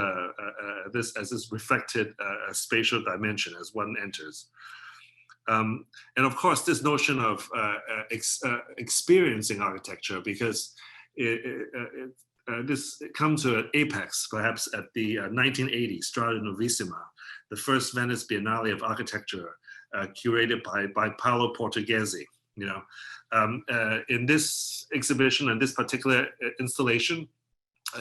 reflected spatial dimension as one enters. And of course, this notion of experiencing architecture, because this comes to an apex, perhaps, at the 1980 Strada Novissima, the first Venice Biennale of Architecture, curated by Paolo Portoghese. In this exhibition and this particular installation,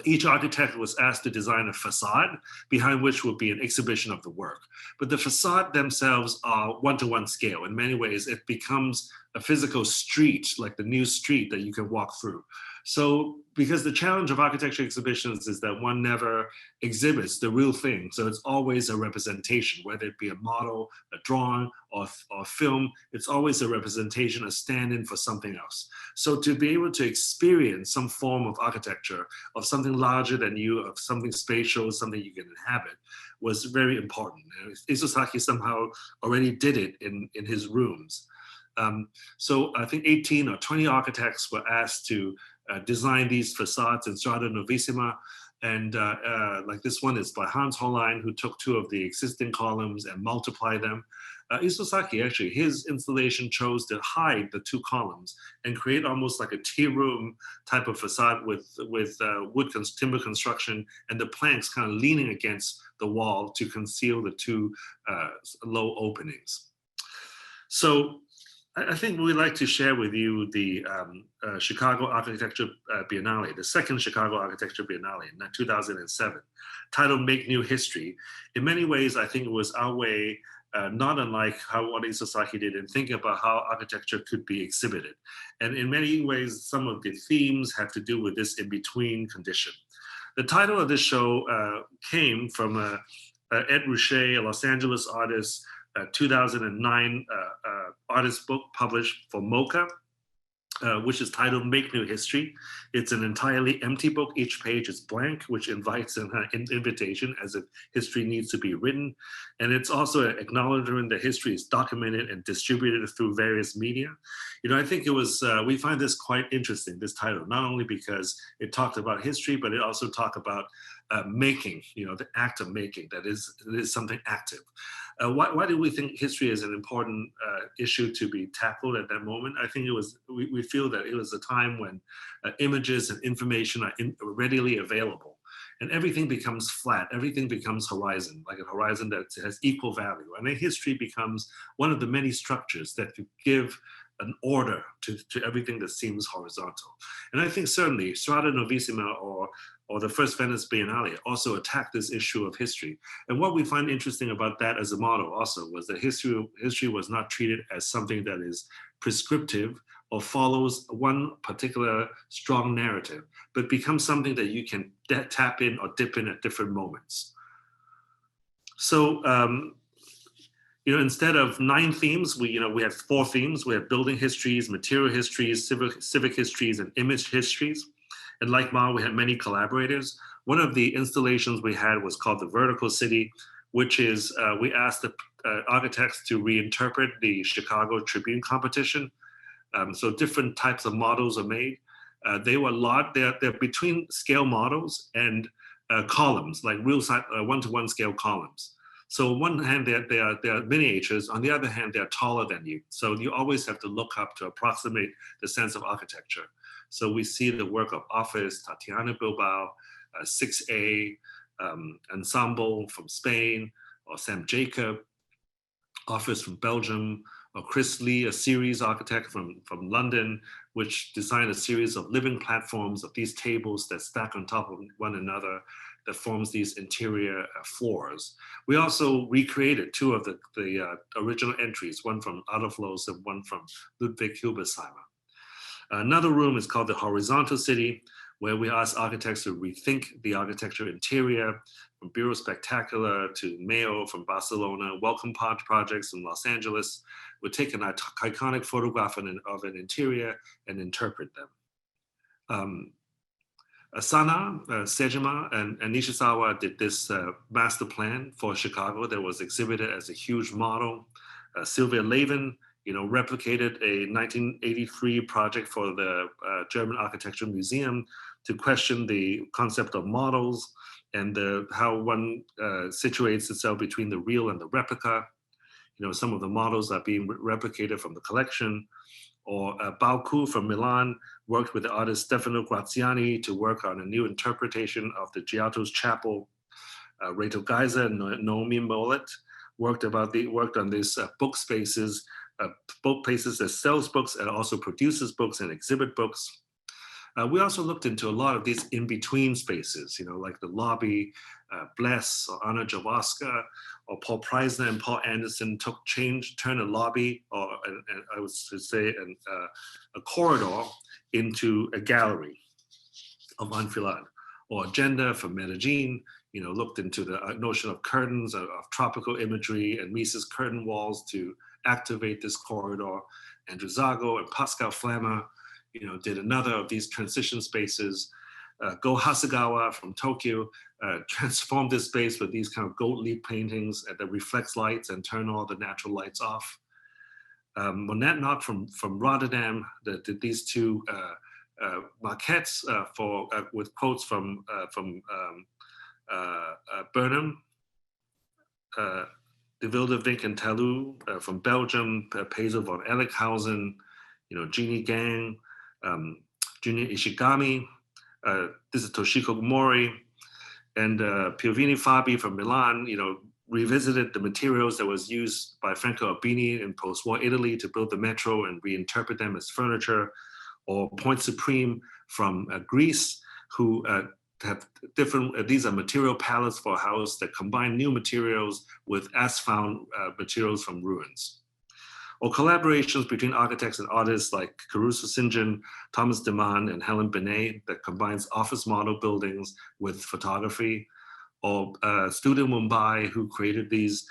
each architect was asked to design a facade behind which would be an exhibition of the work. But the facade themselves are one-to-one scale. In many ways, it becomes a physical street, like the new street that you can walk through. So, because the challenge of architecture exhibitions is that one never exhibits the real thing. So it's always a representation, whether it be a model, a drawing, or film, it's always a representation, a stand-in for something else. So to be able to experience some form of architecture, of something larger than you, of something spatial, something you can inhabit, was very important. Isasaki somehow already did it in his rooms. So I think 18 or 20 architects were asked to design these facades in Strada Novissima. And like this one is by Hans Hollein, who took 2 of the existing columns and multiplied them. Isasaki, actually, his installation chose to hide the 2 columns and create almost like a tea room type of facade with timber construction, and the planks kind of leaning against the wall to conceal the 2 low openings. So I think we'd like to share with you the Chicago Architecture Biennale, the second Chicago Architecture Biennale in 2007, titled Make New History. In many ways, I think it was our way not unlike how Arata Isozaki did in thinking about how architecture could be exhibited. And in many ways, some of the themes have to do with this in-between condition. The title of this show came from Ed Ruscha, a Los Angeles artist, 2009 artist book published for MoCA, which is titled Make New History. It's an entirely empty book. Each page is blank, which invites an invitation as if history needs to be written. And it's also an acknowledgement that history is documented and distributed through various media. You know, I think it was, we find this quite interesting, this title, not only because it talked about history, but it also talked about making, you know, the act of making, that is something active. Why do we think history is an important issue to be tackled at that moment? I think it was, we feel that it was a time when images and information are readily available, and everything becomes flat, everything becomes horizon, like a horizon that has equal value. And then history becomes one of the many structures that could give an order to everything that seems horizontal. And I think certainly Strada Novissima or the first Venice Biennale also attacked this issue of history. And what we find interesting about that as a model also was that history was not treated as something that is prescriptive or follows one particular strong narrative, but becomes something that you can tap in or dip in at different moments. So, you know, instead of 9 themes, we have 4 themes. We have building histories, material histories, civic histories, and image histories. And like Ma, we had many collaborators. One of the installations we had was called the Vertical City, which is, we asked the architects to reinterpret the Chicago Tribune competition. So different types of models are made. They were they're between scale models and columns, like real one-to-one scale columns. So on one hand, they are miniatures. On the other hand, they're taller than you. So you always have to look up to approximate the sense of architecture. So we see the work of Office, Tatiana Bilbao, 6A, Ensemble from Spain, or Sam Jacob, Office from Belgium, or Chris Lee, a series architect from London, which designed a series of living platforms of these tables that stack on top of one another that forms these interior floors. We also recreated 2 of the original entries, one from Adolf Loos and one from Ludwig Hilbersheimer. Another room is called the Horizontal City, where we ask architects to rethink the architecture interior, from Bureau Spectacular to Mayo from Barcelona, Welcome projects in Los Angeles. We take an iconic photograph of an interior and interpret them. Asana, Sejima, and Nishizawa did this master plan for Chicago that was exhibited as a huge model. Sylvia Lavin, replicated a 1983 project for the German Architecture Museum to question the concept of models and how one situates itself between the real and the replica. Some of the models are being replicated from the collection. Or Bauku from Milan worked with the artist Stefano Graziani to work on a new interpretation of the Giotto's Chapel. Rachel Geiser and Naomi Mollett worked on these book spaces, both places that sells books and also produces books and exhibit books. We also looked into a lot of these in-between spaces, like the lobby, Bless or Anna Jaworska, or Paul Preisner and Paul Anderson turned a lobby, or I would say a corridor, into a gallery of enfilade. Or Agenda from Medellin, looked into the notion of curtains, of tropical imagery, and Mises curtain walls to activate this corridor. Andrew Zago and Pascal Flammer, did another of these transition spaces. Go Hasegawa from Tokyo transformed this space with these kind of gold leaf paintings that reflects lights and turn all the natural lights off. Monette Knott from Rotterdam did these 2 maquettes with quotes from Burnham, De Wildevink and Talou from Belgium, Peso von Ellickhausen, Jeannie Gang, Junior Ishigami, this is Toshiko Mori, and Piovini Fabi from Milan, revisited the materials that was used by Franco Albini in post-war Italy to build the metro and reinterpret them as furniture. Or Point Supreme from Greece, who have different, these are material palettes for a house that combine new materials with as-found materials from ruins. Or collaborations between architects and artists like Caruso St. Thomas Deman, and Helen Benet that combines office model buildings with photography. Or Studio Mumbai, who created these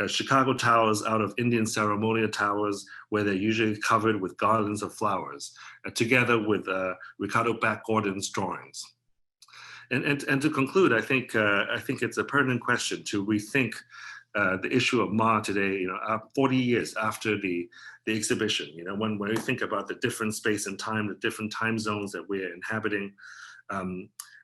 Chicago towers out of Indian ceremonial towers, where they're usually covered with garlands of flowers, together with Ricardo Back-Gordon's drawings. And to conclude, I think it's a pertinent question to rethink the issue of Ma today, 40 years after the exhibition. When we think about the different space and time, the different time zones that we're inhabiting,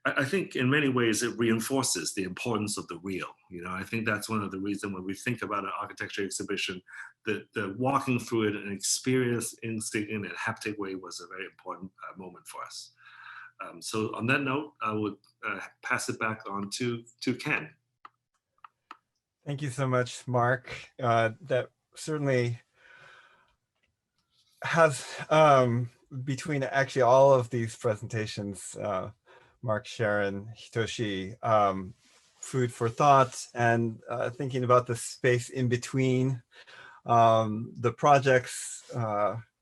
I think in many ways it reinforces the importance of the real. I think that's one of the reasons when we think about an architecture exhibition, the walking through it and experiencing it in a haptic way was a very important moment for us. So on that note, I would pass it back on to Ken. Thank you so much, Mark. That certainly has, between actually all of these presentations, Mark, Sharon, Hitoshi, food for thought, and thinking about the space in between the projects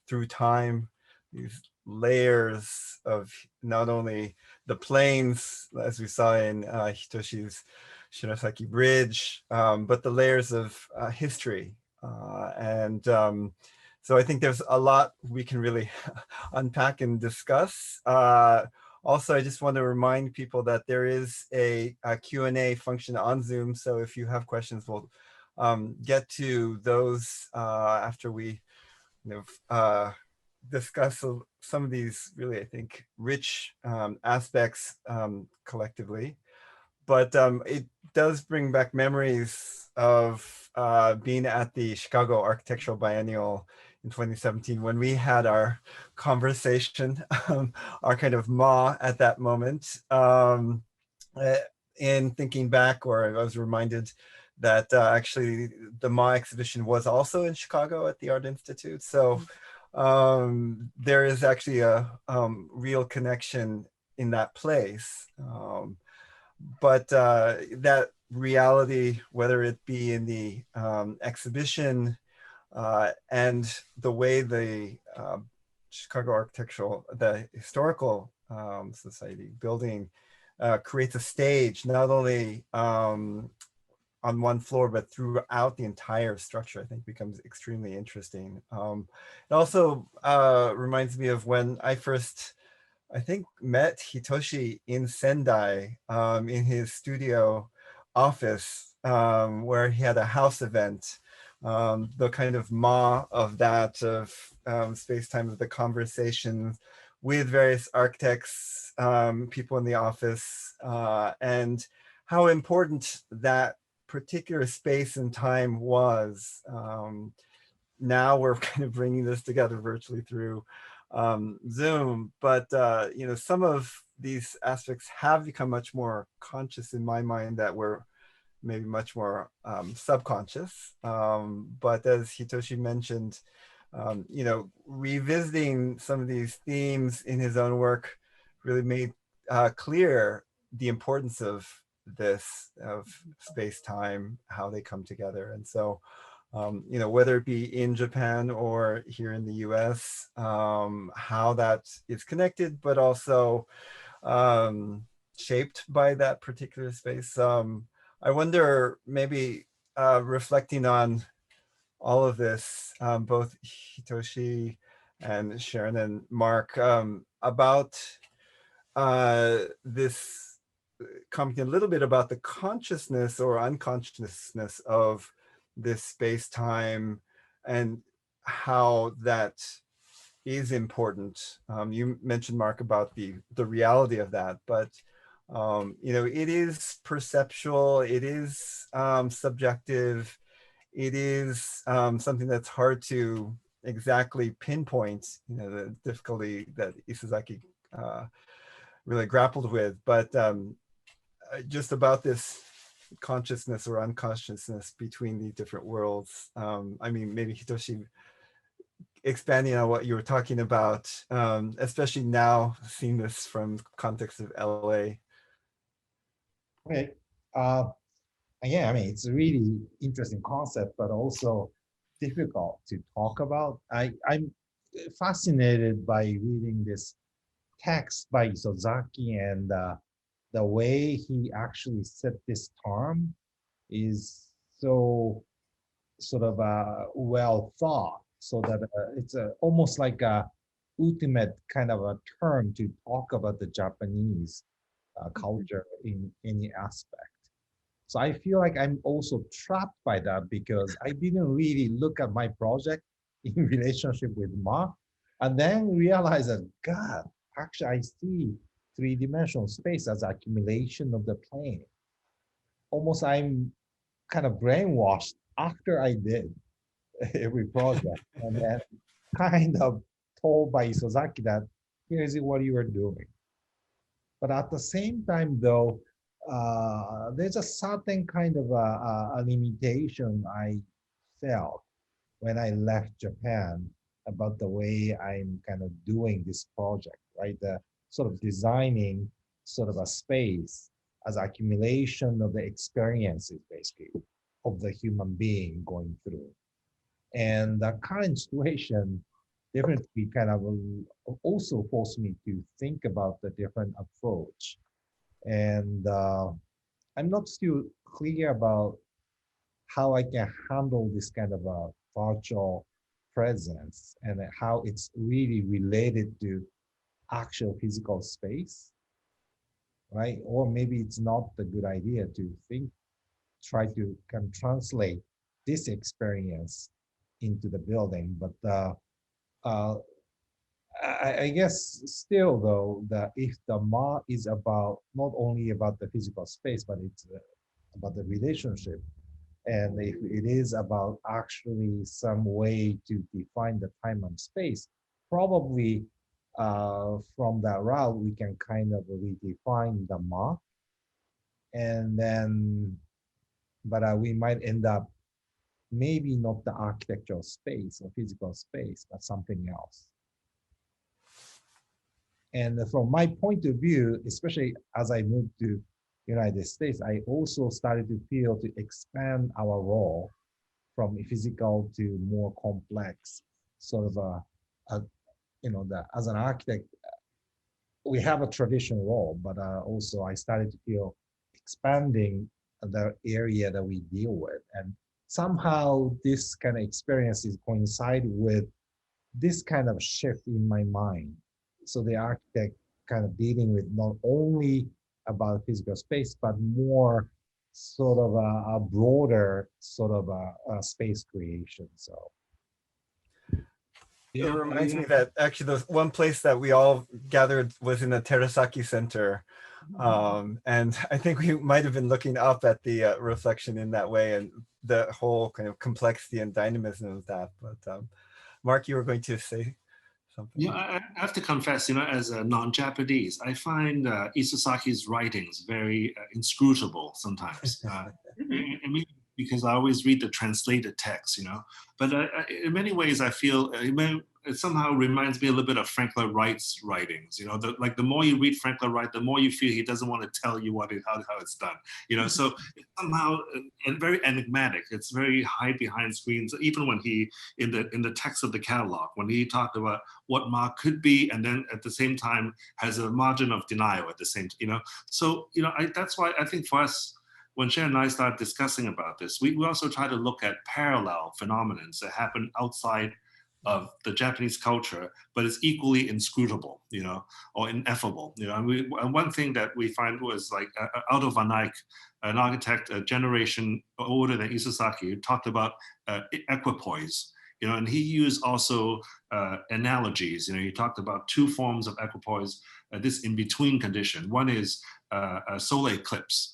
through time, these layers of not only the planes, as we saw in Hitoshi's Shirasagi Bridge, but the layers of history. So I think there's a lot we can really unpack and discuss. Also, I just want to remind people that there is a Q&A function on Zoom. So if you have questions, we'll get to those after we discuss some of these really, I think, rich aspects collectively. But it does bring back memories of being at the Chicago Architectural Biennial in 2017 when we had our conversation, our kind of Ma at that moment. In thinking back, or I was reminded that actually the Ma exhibition was also in Chicago at the Art Institute. So there is actually a real connection in that place. But that reality, whether it be in the exhibition and the way the Chicago the Historical Society building creates a stage, not only on one floor, but throughout the entire structure, I think becomes extremely interesting. It also reminds me of when I first, I think, met Hitoshi in Sendai in his studio office where he had a house event. The kind of Ma of that, of space-time, of the conversation with various architects, people in the office, and how important that particular space and time was. Now we're kind of bringing this together virtually through Zoom, but some of these aspects have become much more conscious in my mind, that were maybe much more subconscious. But as Hitoshi mentioned, revisiting some of these themes in his own work really made clear the importance of this, of space-time, how they come together. And so whether it be in Japan or here in the US, how that is connected, but also shaped by that particular space. I wonder, maybe reflecting on all of this, both Hitoshi and Sharon and Mark, about this, commenting a little bit about the consciousness or unconsciousness of this space-time and how that is important. You mentioned, Mark, about the reality of that, but it is perceptual, it is subjective, it is something that's hard to exactly pinpoint, the difficulty that Isazaki really grappled with, but just about this consciousness or unconsciousness between the different worlds. I mean, maybe Hitoshi, expanding on what you were talking about, especially now seeing this from context of LA, Okay. Yeah, I mean, it's a really interesting concept, but also difficult to talk about. I'm fascinated by reading this text by Isozaki, and the way he actually set this term is so sort of well thought, so that it's almost like a ultimate kind of a term to talk about the Japanese culture in any aspect. So I feel like I'm also trapped by that because I didn't really look at my project in relationship with Ma, and then realize that, God, actually I see three-dimensional space as accumulation of the plane. Almost I'm kind of brainwashed after I did every project, and then kind of told by Isozaki that here's what you are doing. But at the same time, though, there's a certain kind of a limitation I felt when I left Japan about the way I'm kind of doing this project, right? The sort of designing sort of a space as accumulation of the experiences, basically, of the human being going through. And the current situation definitely kind of also forced me to think about the different approach. And I'm not still clear about how I can handle this kind of a virtual presence and how it's really related to actual physical space, right? Or maybe it's not a good idea to try to kind of translate this experience into the building. But uh, I guess still though, that if the Ma is about not only about the physical space, but it's about the relationship. And if it is about actually some way to define the time and space, probably from that route, we can kind of redefine the Ma. And then, but we might end up maybe not the architectural space or physical space, but something else. And from my point of view, especially as I moved to United States, I also started to feel to expand our role from physical to more complex, sort of as an architect, we have a traditional role, but also I started to feel expanding the area that we deal with. And somehow this kind of experiences coincide with this kind of shift in my mind. So the architect kind of dealing with not only about physical space, but more sort of a broader sort of a space creation. So it reminds me that actually the one place that we all gathered was in the Terasaki Center. And I think we might have been looking up at the reflection in that way and the whole kind of complexity and dynamism of that. But Mark, you were going to say something. Yeah, I have to confess, as a non-Japanese, I find Isasaki's writings very inscrutable sometimes. I mean, because I always read the translated text, But in many ways, I feel it somehow reminds me a little bit of Frank Lloyd Wright's writings. The more you read Frank Lloyd Wright, the more you feel he doesn't want to tell you how it's done. So it's somehow very enigmatic. It's very hide behind screens. Even when he in the text of the catalog, when he talked about what Ma could be, and then at the same time has a margin of denial at the same. So that's why I think for us, when Sharon and I started discussing about this, we also try to look at parallel phenomena that happen outside of the Japanese culture, but it's equally inscrutable, or ineffable. And one thing that we find was like Aldo van Eyck, an architect a generation older than Isasaki, talked about equipoise. And he used also analogies. He talked about two forms of equipoise, this in-between condition. One is a solar eclipse.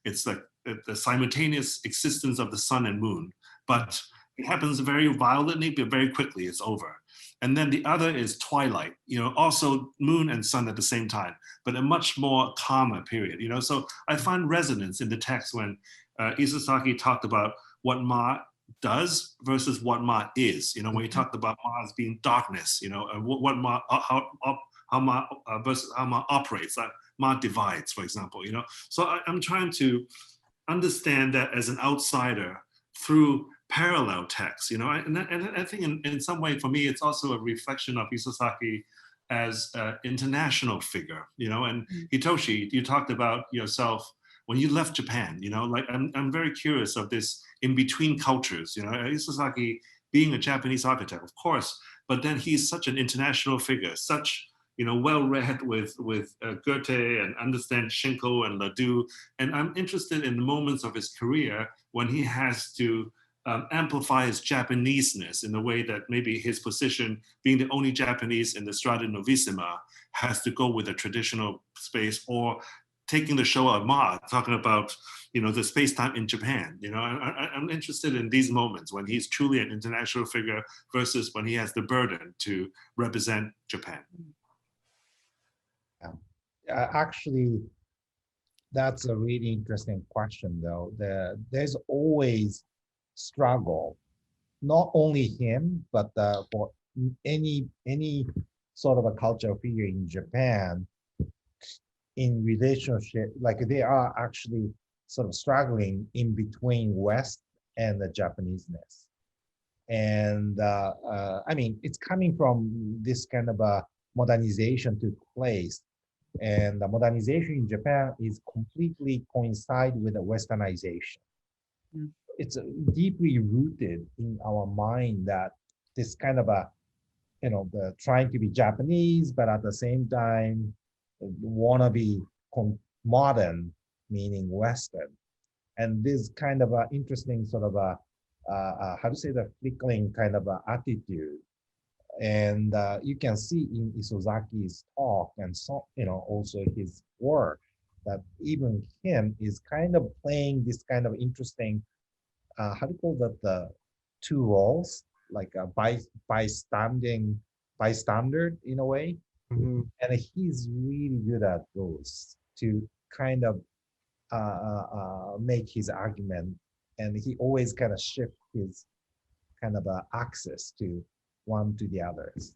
It's like the simultaneous existence of the sun and moon, but it happens very violently, but very quickly it's over. And then the other is twilight, also moon and sun at the same time, but a much more calmer period, So I find resonance in the text when Isasaki talked about what Ma does versus what Ma is, when he talked about Ma as being darkness, and what Ma, how Ma versus how Ma operates, like Ma divides, for example, you know. So I'm trying to understand that as an outsider through parallel text, you know, and I think in some way for me, it's also a reflection of Isasaki as an international figure, you know. And Hitoshi, you talked about yourself when you left Japan, you know, like I'm very curious of this in between cultures, you know, Isasaki being a Japanese architect, of course, but then he's such an international figure, such, you know, well-read with Goethe and understand Shinko and Ledoux. And I'm interested in the moments of his career when he has to amplify his Japaneseness in a way that maybe his position, being the only Japanese in the Strada Novissima, has to go with a traditional space, or taking the show of Ma, talking about, you know, the space-time in Japan. You know, I'm interested in these moments when he's truly an international figure versus when he has the burden to represent Japan. Actually, that's a really interesting question, though. There's always struggle, not only him, but for any sort of a cultural figure in Japan in relationship, like they are actually sort of struggling in between West and the Japaneseness. And I mean, it's coming from this kind of a modernization took place. And the modernization in Japan is completely coincide with the Westernization. It's deeply rooted in our mind that this kind of a, you know, the trying to be Japanese, but at the same time, wanna be modern, meaning Western. And this kind of a interesting sort of a, how to say, the flickering kind of a attitude. And you can see in Isozaki's talk and so, you know, also his work, that even him is kind of playing this kind of interesting, how do you call that, the two roles, like a bystander in a way. And he's really good at those to kind of make his argument, and he always kind of shift his kind of access to one to the others.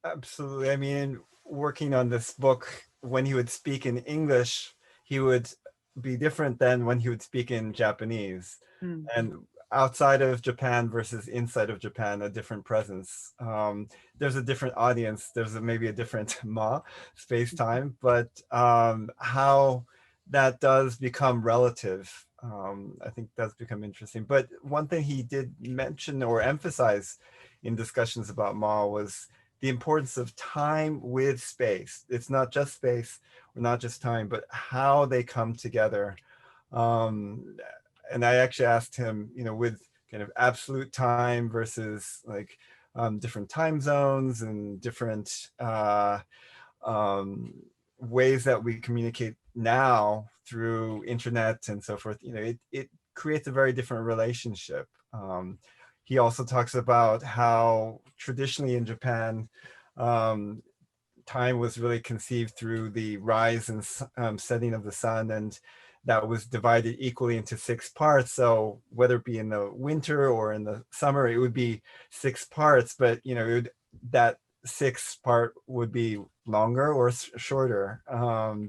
Absolutely. I mean, working on this book, when he would speak in English, he would be different than when he would speak in Japanese. And outside of Japan versus inside of Japan, a different presence. There's a different audience. There's maybe a different Ma space-time, but how that does become relative, I think does become interesting. But one thing he did mention or emphasize in discussions about Ma was the importance of time with space. It's not just space or not just time, but how they come together. And I actually asked him, you know, with kind of absolute time versus like different time zones and different ways that we communicate now through internet and so forth, you know, it creates a very different relationship. He also talks about how traditionally in Japan, time was really conceived through the rise and setting of the sun, and that was divided equally into 6 parts. So whether it be in the winter or in the summer, it would be 6 parts, but you know, that 6th part would be longer or shorter,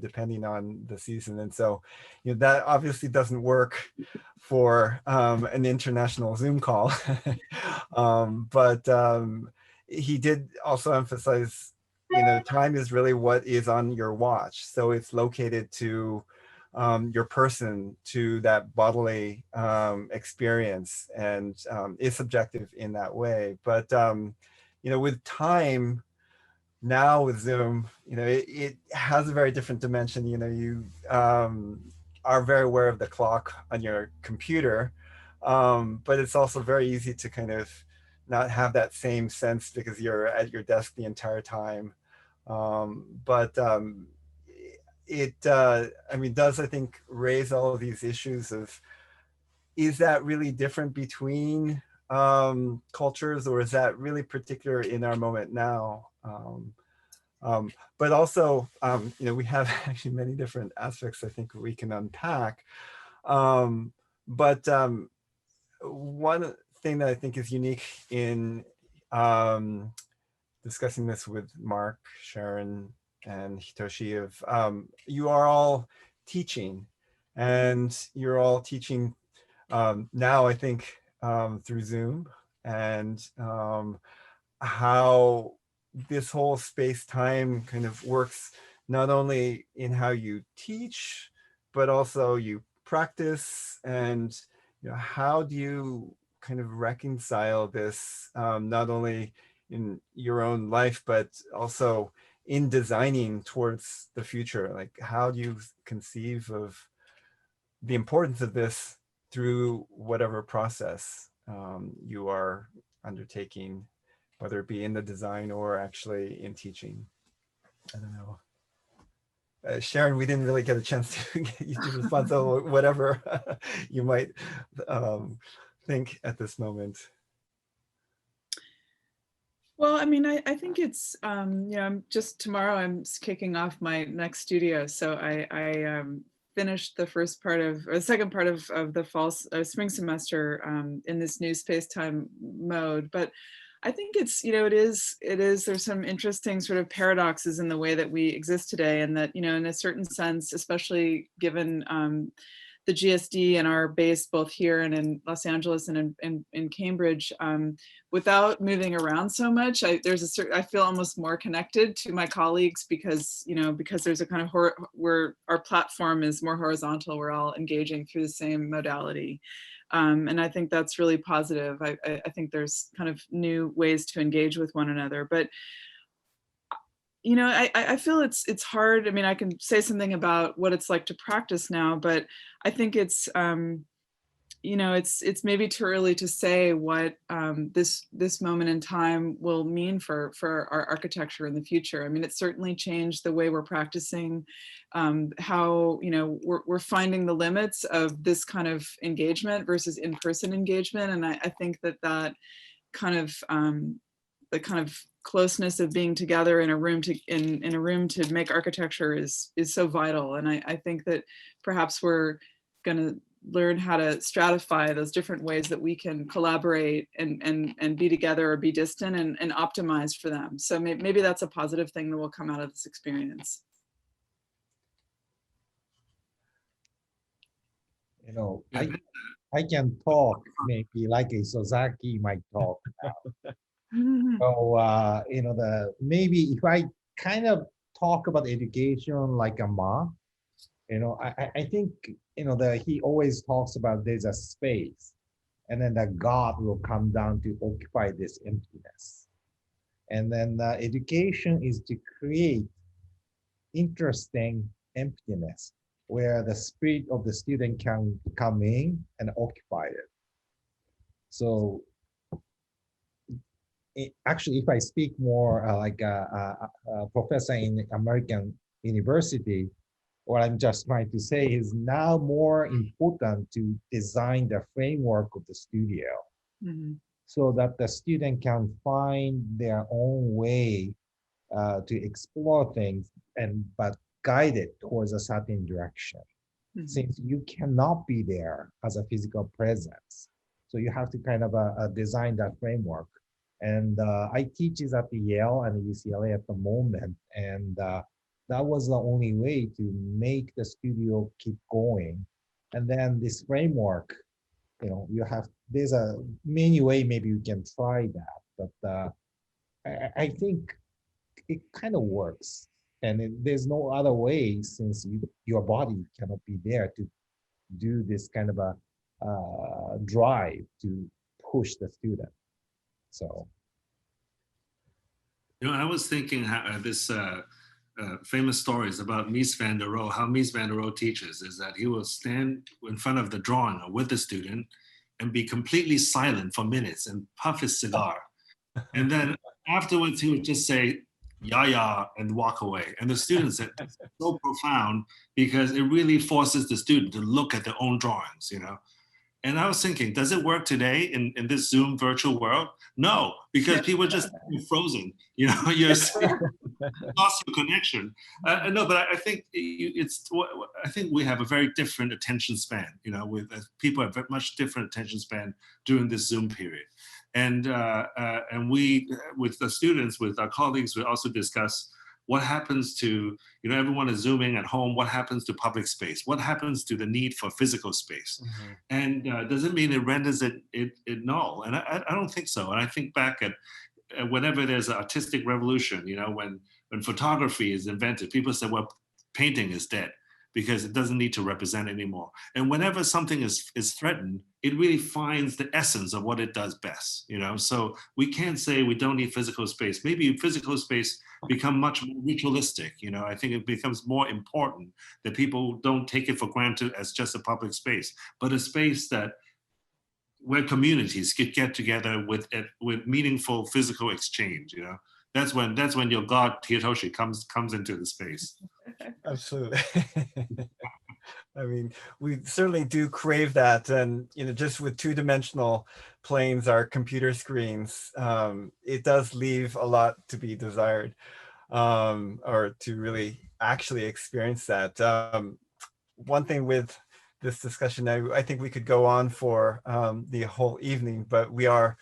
depending on the season. And so, you know, that obviously doesn't work for an international Zoom call. But he did also emphasize, you know, time is really what is on your watch. So it's located to your person, to that bodily experience, and is subjective in that way. But you know, with time now with Zoom, you know, it has a very different dimension. You know, you are very aware of the clock on your computer, but it's also very easy to kind of not have that same sense because you're at your desk the entire time. But it, I mean, does, I think, raise all of these issues of, is that really different between cultures, or is that really particular in our moment now? But also, you know, we have actually many different aspects I think we can unpack. But one thing that I think is unique in the discussing this with Mark, Sharon, and Hitoshi of you are all teaching, and you're all teaching now, I think, through Zoom, and how this whole space-time kind of works not only in how you teach, but also you practice, and how do you kind of reconcile this not only in your own life, but also in designing towards the future? Like, how do you conceive of the importance of this through whatever process you are undertaking, whether it be in the design or actually in teaching? I don't know. Sharon, we didn't really get a chance to get you to respond, so whatever you might think at this moment. Well, I mean, I think it's, I'm just tomorrow I'm kicking off my next studio. So I finished the first part of, or the second part of the fall, spring semester in this new space-time mode. But I think it's, there's some interesting sort of paradoxes in the way that we exist today, and that, in a certain sense, especially given the GSD and our base both here and in Los Angeles and in Cambridge, without moving around so much, I feel almost more connected to my colleagues because there's a kind of where our platform is more horizontal. We're all engaging through the same modality. And I think that's really positive. I think there's kind of new ways to engage with one another. But, I feel it's hard. I mean, I can say something about what it's like to practice now, but I think it's maybe too early to say what this moment in time will mean for our architecture in the future. I mean, it's certainly changed the way we're practicing, how we're finding the limits of this kind of engagement versus in-person engagement, and I think that kind of the kind of closeness of being together in a room to make architecture is so vital. And I think that perhaps we're going to learn how to stratify those different ways that we can collaborate and be together or be distant and optimize for them. So maybe that's a positive thing that will come out of this experience. I can talk maybe like Isozaki might talk now. So, maybe if I kind of talk about education like a Ma, I think, he always talks about there's a space, and then that God will come down to occupy this emptiness. And then education is to create interesting emptiness where the spirit of the student can come in and occupy it. So actually, if I speak more like a professor in American university, what I'm just trying to say is now more important to design the framework of the studio, so that the student can find their own way to explore things, but guided towards a certain direction. Since you cannot be there as a physical presence, so you have to kind of design that framework. And I teach is at the Yale and the UCLA at the moment, and that was the only way to make the studio keep going. And then this framework, there's a many way maybe you can try that, but I think it kind of works. And there's no other way, since your body cannot be there to do this kind of a drive to push the student. So, I was thinking how this famous stories about Mies van der Rohe, how Mies van der Rohe teaches is that he will stand in front of the drawing with the student and be completely silent for minutes and puff his cigar. And then afterwards, he would just say, yeah, and walk away. And the students said, it's so profound because it really forces the student to look at their own drawings, And I was thinking, does it work today in this Zoom virtual world? No, because people just frozen. You're lost your connection. No, but I think I think we have a very different attention span. With people have very much different attention span during this Zoom period. And we, with the students, with our colleagues, we also discuss what happens to, everyone is Zooming at home, what happens to public space? What happens to the need for physical space? Mhm. And does it mean it renders it null? And I don't think so. And I think back at whenever there's an artistic revolution, when photography is invented, people say, well, painting is dead because it doesn't need to represent anymore. And whenever something is threatened, it really finds the essence of what it does best, So we can't say we don't need physical space. Maybe physical space become much more ritualistic, I think it becomes more important that people don't take it for granted as just a public space, but a space that where communities could get together with meaningful physical exchange, That's when your god Hitoshi comes into the space. Absolutely. I mean, we certainly do crave that, and just with two-dimensional planes, our computer screens, it does leave a lot to be desired, or to really actually experience that. One thing with this discussion, I think we could go on for the whole evening, but we are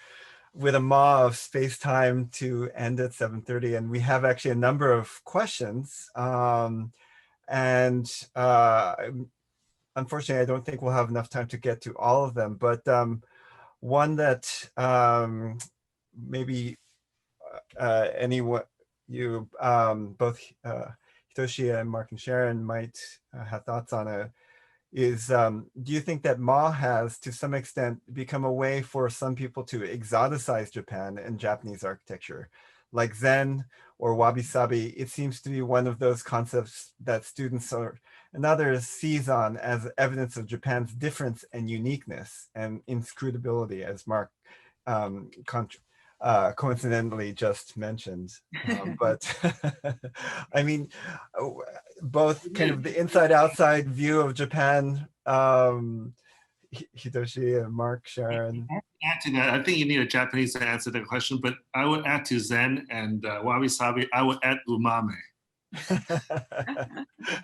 with a maw of space-time to end at 7:30, and we have actually a number of questions. And unfortunately, I don't think we'll have enough time to get to all of them, but one that maybe anyone, you both Hitoshi and Mark and Sharon might have thoughts on is, do you think that Ma has, to some extent, become a way for some people to exoticize Japan and Japanese architecture? Like Zen or wabi-sabi, it seems to be one of those concepts that students and others seize on as evidence of Japan's difference and uniqueness and inscrutability, as Mark coincidentally just mentioned. But I mean, both kind of the inside-outside view of Japan, Hitoshi and Mark, Sharon. Add to that, I think you need a Japanese to answer the question, but I would add to Zen and wabi-sabi, I would add umame. I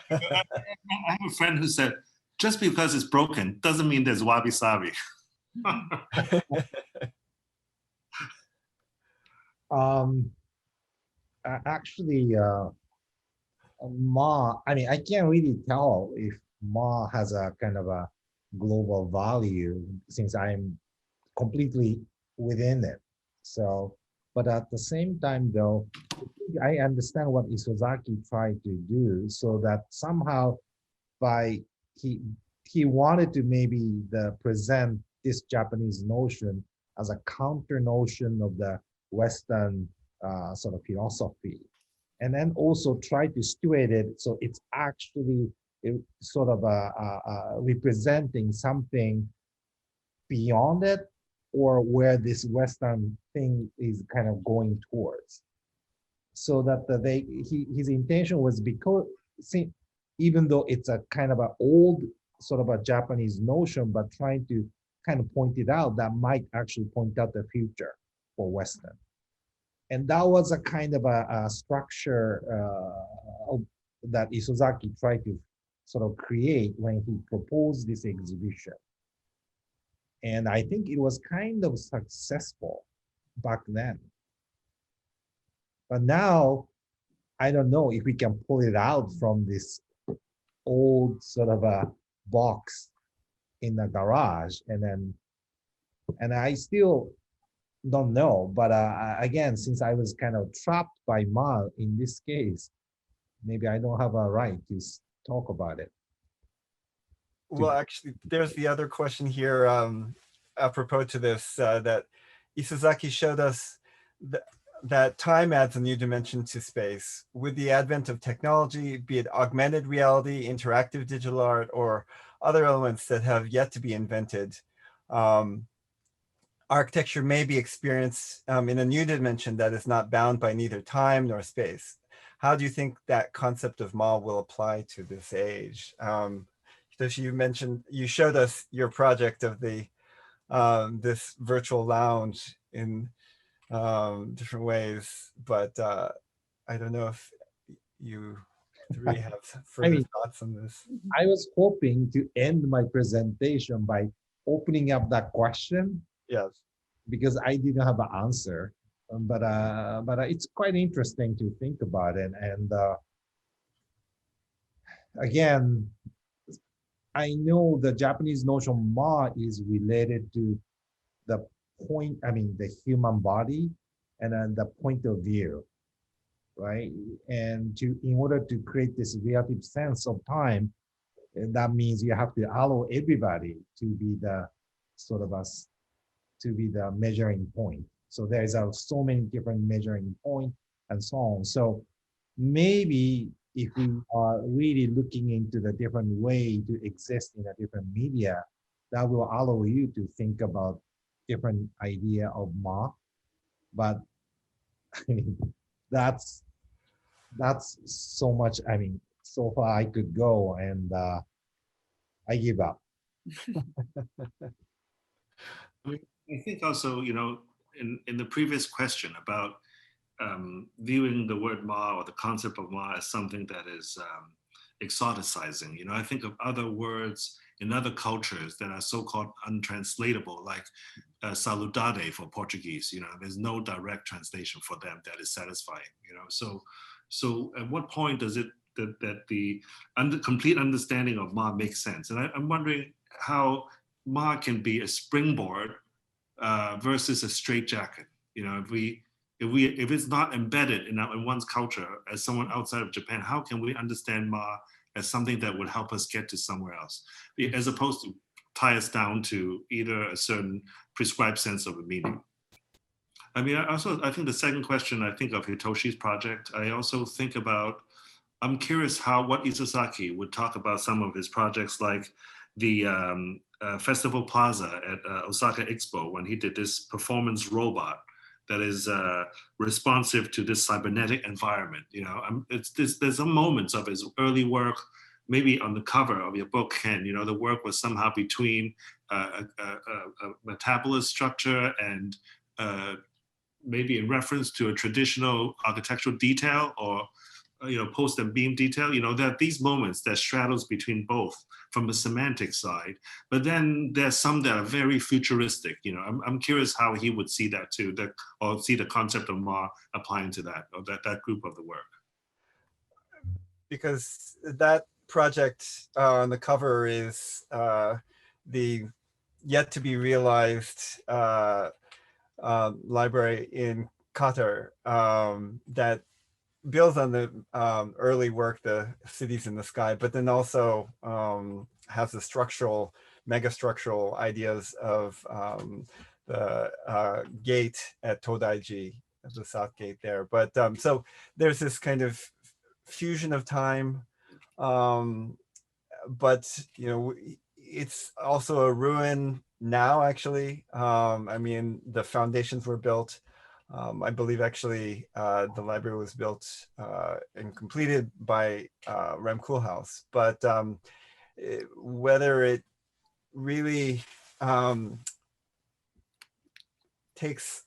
have a friend who said, just because it's broken doesn't mean there's wabi-sabi. Actually, Ma, I mean, I can't really tell if Ma has a kind of a global value since I'm completely within it. So, but at the same time though, I understand what Isozaki tried to do, so that somehow he wanted to maybe present this Japanese notion as a counter notion of the Western sort of philosophy, and then also try to situate it so it's actually sort of representing something beyond it, or where this Western thing is kind of going towards. So that his intention was, because even though it's a kind of an old sort of a Japanese notion, but trying to kind of point it out that might actually point out the future for Western. And that was a kind of a structure that Isozaki tried to sort of create when he proposed this exhibition. And I think it was kind of successful back then. But now, I don't know if we can pull it out from this old sort of a box in the garage, and I still don't know. But again, since I was kind of trapped by Ma in this case, maybe I don't have a right to talk about it. Well, actually, there's the other question here apropos to this, that Isozaki showed us that time adds a new dimension to space. With the advent of technology, be it augmented reality, interactive digital art, or other elements that have yet to be invented, architecture may be experienced in a new dimension that is not bound by neither time nor space. How do you think that concept of Ma will apply to this age? Hitoshi, you showed us your project of the this virtual lounge in different ways, but I don't know if you three have further thoughts on this. I was hoping to end my presentation by opening up that question. Yes. because I didn't have an answer. But it's quite interesting to think about it. And again, I know the Japanese notion ma is related to the point, I mean, the human body and then the point of view, right? And in order to create this relative sense of time, and that means you have to allow everybody to be the sort of us to be the measuring point. So there's so many different measuring points and so on. So maybe if we are really looking into the different way to exist in a different media, that will allow you to think about different idea of ma. But I mean, that's so much. I mean, so far I could go, and I give up. I mean, I think also, you know, in the previous question about viewing the word ma or the concept of ma as something that is exoticizing, you know, I think of other words in other cultures that are so-called untranslatable, like saludade for Portuguese. You know, there's no direct translation for them that is satisfying. You know, so at what point does it that the complete understanding of ma makes sense? And I'm wondering how ma can be a springboard versus a straitjacket. You know, if it's not embedded in one's culture as someone outside of Japan, how can we understand ma as something that would help us get to somewhere else, as opposed to tie us down to either a certain prescribed sense of a meaning? I mean, I think the second question, I think of Hitoshi's project. I also think about, I'm curious what Isasaki would talk about some of his projects, like the Festival Plaza at Osaka Expo, when he did this performance robot that is responsive to this cybernetic environment. You know, there's some moments of his early work, maybe on the cover of your book, Ken. You know, the work was somehow between a metabolist structure and maybe in reference to a traditional architectural detail, or you know, post and beam detail. You know, there are these moments that straddles between both from the semantic side, but then there's some that are very futuristic. You know, I'm curious how he would see that too, or see the concept of ma applying to that, or that group of the work. Because that project on the cover is the yet to be realized library in Qatar that builds on the early work, the Cities in the Sky, but then also has the megastructural ideas of the gate at Todaiji, the south gate there. But so there's this kind of fusion of time, but you know, it's also a ruin now, actually. I mean, the foundations were built. I believe actually the library was built and completed by Rem Koolhaas, but whether it really takes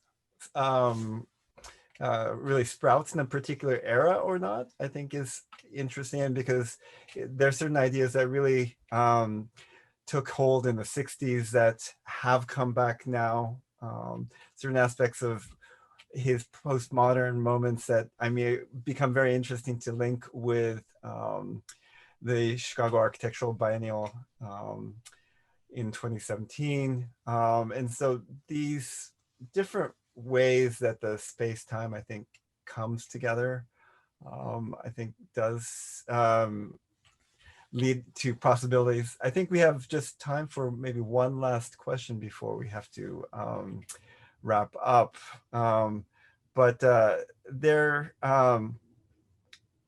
really sprouts in a particular era or not, I think is interesting, because there's certain ideas that really took hold in the 60s that have come back now. Certain aspects of his postmodern moments that I mean become very interesting to link with the Chicago Architectural Biennial in 2017. And so these different ways that the space-time, I think, comes together, I think does lead to possibilities. I think we have just time for maybe one last question before we have to wrap up. But there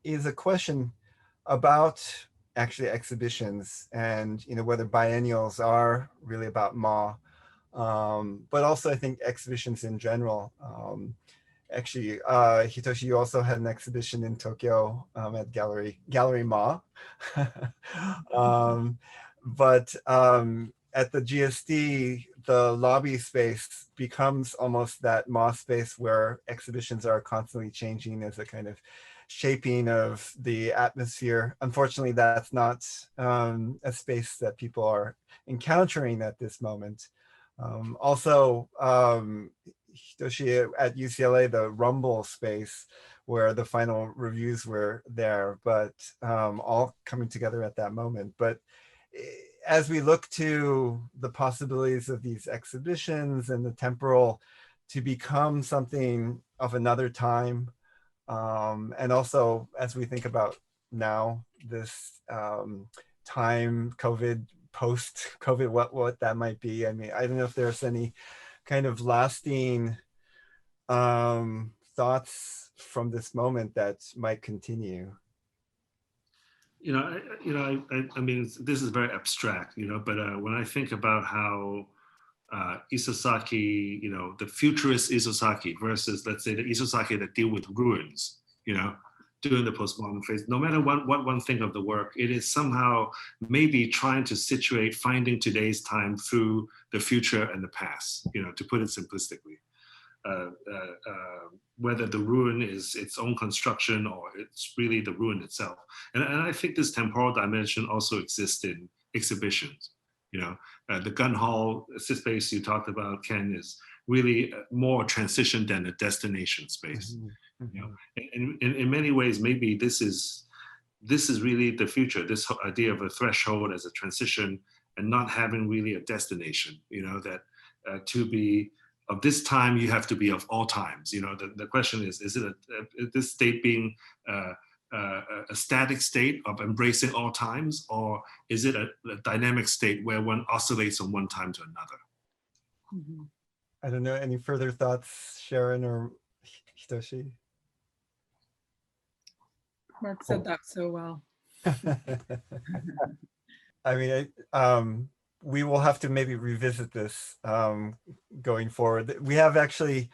is a question about actually exhibitions, and you know, whether biennials are really about Ma, but also I think exhibitions in general. Actually, Hitoshi, you also had an exhibition in Tokyo at Gallery Ma. But at the GSD, the lobby space becomes almost that Ma space where exhibitions are constantly changing as a kind of shaping of the atmosphere. Unfortunately, that's not a space that people are encountering at this moment. Also, Hitoshi at UCLA, the Rumble space where the final reviews were there, but all coming together at that moment. But as we look to the possibilities of these exhibitions and the temporal to become something of another time, and also as we think about now this time, COVID, post-COVID, what that might be. I mean, I don't know if there's any kind of lasting thoughts from this moment that might continue. I mean, this is very abstract, but when I think about how Isasaki, the futurist Isasaki versus, let's say, the Isasaki that deal with ruins, during the postmodern phase, no matter what one think of the work, it is somehow maybe trying to situate finding today's time through the future and the past, to put it simplistically. Whether the ruin is its own construction or it's really the ruin itself. And I think this temporal dimension also exists in exhibitions. The gun hall space you talked about, Ken, is really more transition than a destination space. In many ways, maybe this is really the future, this idea of a threshold as a transition and not having really a destination, that to be of this time, you have to be of all times. The question is it this state being a static state of embracing all times, or is it a dynamic state where one oscillates from one time to another? I don't know, any further thoughts, Sharon or Hitoshi? Mark said that so well. I mean, we will have to maybe revisit this going forward. We have actually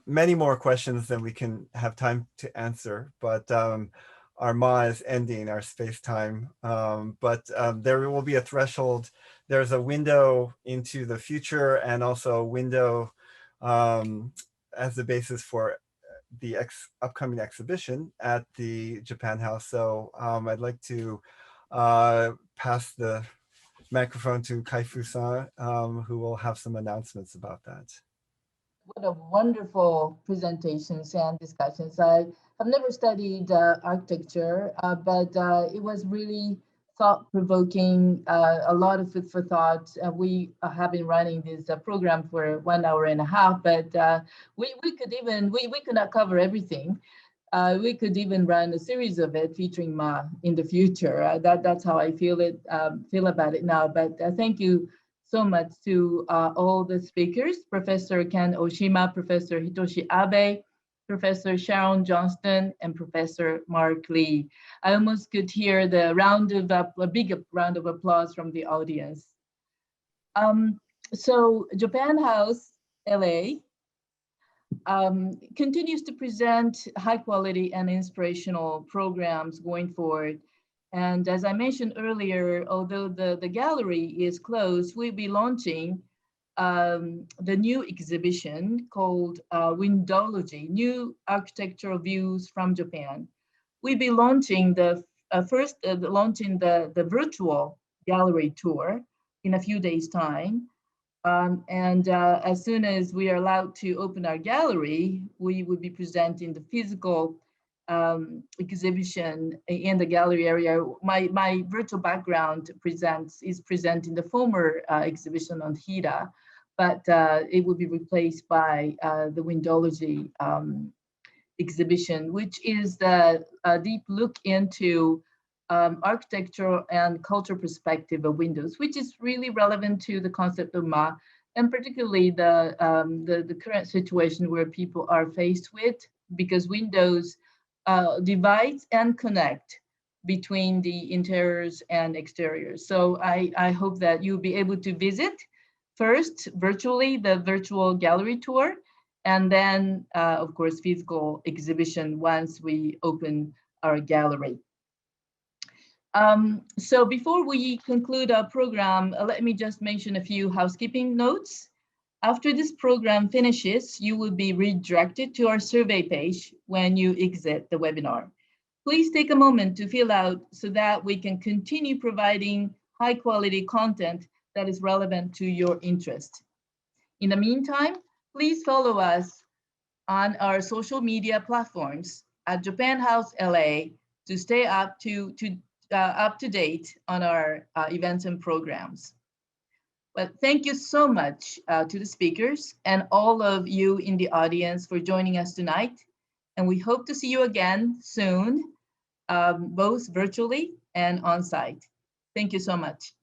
many more questions than we can have time to answer, but our MA is ending, our space-time. But there will be a threshold. There's a window into the future and also a window as the basis for the upcoming exhibition at the Japan House. So I'd like to pass the microphone to Kaifu-san, who will have some announcements about that. What a wonderful presentations and discussions. I have never studied architecture, but it was really thought-provoking, a lot of food for thought. We have been running this program for 1.5 hours, but we could not cover everything. We could even run a series of it featuring Ma in the future. That's how I feel about it now. But thank you so much to all the speakers, Professor Ken Oshima, Professor Hitoshi Abe, Professor Sharon Johnston, and Professor Mark Lee. I almost could hear the a big round of applause from the audience. So Japan House LA continues to present high quality and inspirational programs going forward. And as I mentioned earlier, although the gallery is closed, we'll be launching the new exhibition called Windology, New Architectural Views from Japan. We'll be launching the virtual gallery tour in a few days' time. As soon as we are allowed to open our gallery, we will be presenting the physical exhibition in the gallery area. My virtual background is presenting the former exhibition on Hira, but it will be replaced by the Windology exhibition, which is the deep look into architectural and cultural perspective of windows, which is really relevant to the concept of Ma, and particularly the current situation where people are faced with, because windows divide and connect between the interiors and exteriors. So I hope that you'll be able to visit first virtually the virtual gallery tour, and then of course physical exhibition once we open our gallery. So before we conclude our program, let me just mention a few housekeeping notes. After this program finishes, you will be redirected to our survey page when you exit the webinar. Please take a moment to fill out so that we can continue providing high quality content that is relevant to your interest. In the meantime, please follow us on our social media platforms at Japan House LA to stay up to date on our events and programs. But thank you so much to the speakers and all of you in the audience for joining us tonight. And we hope to see you again soon, both virtually and on site. Thank you so much.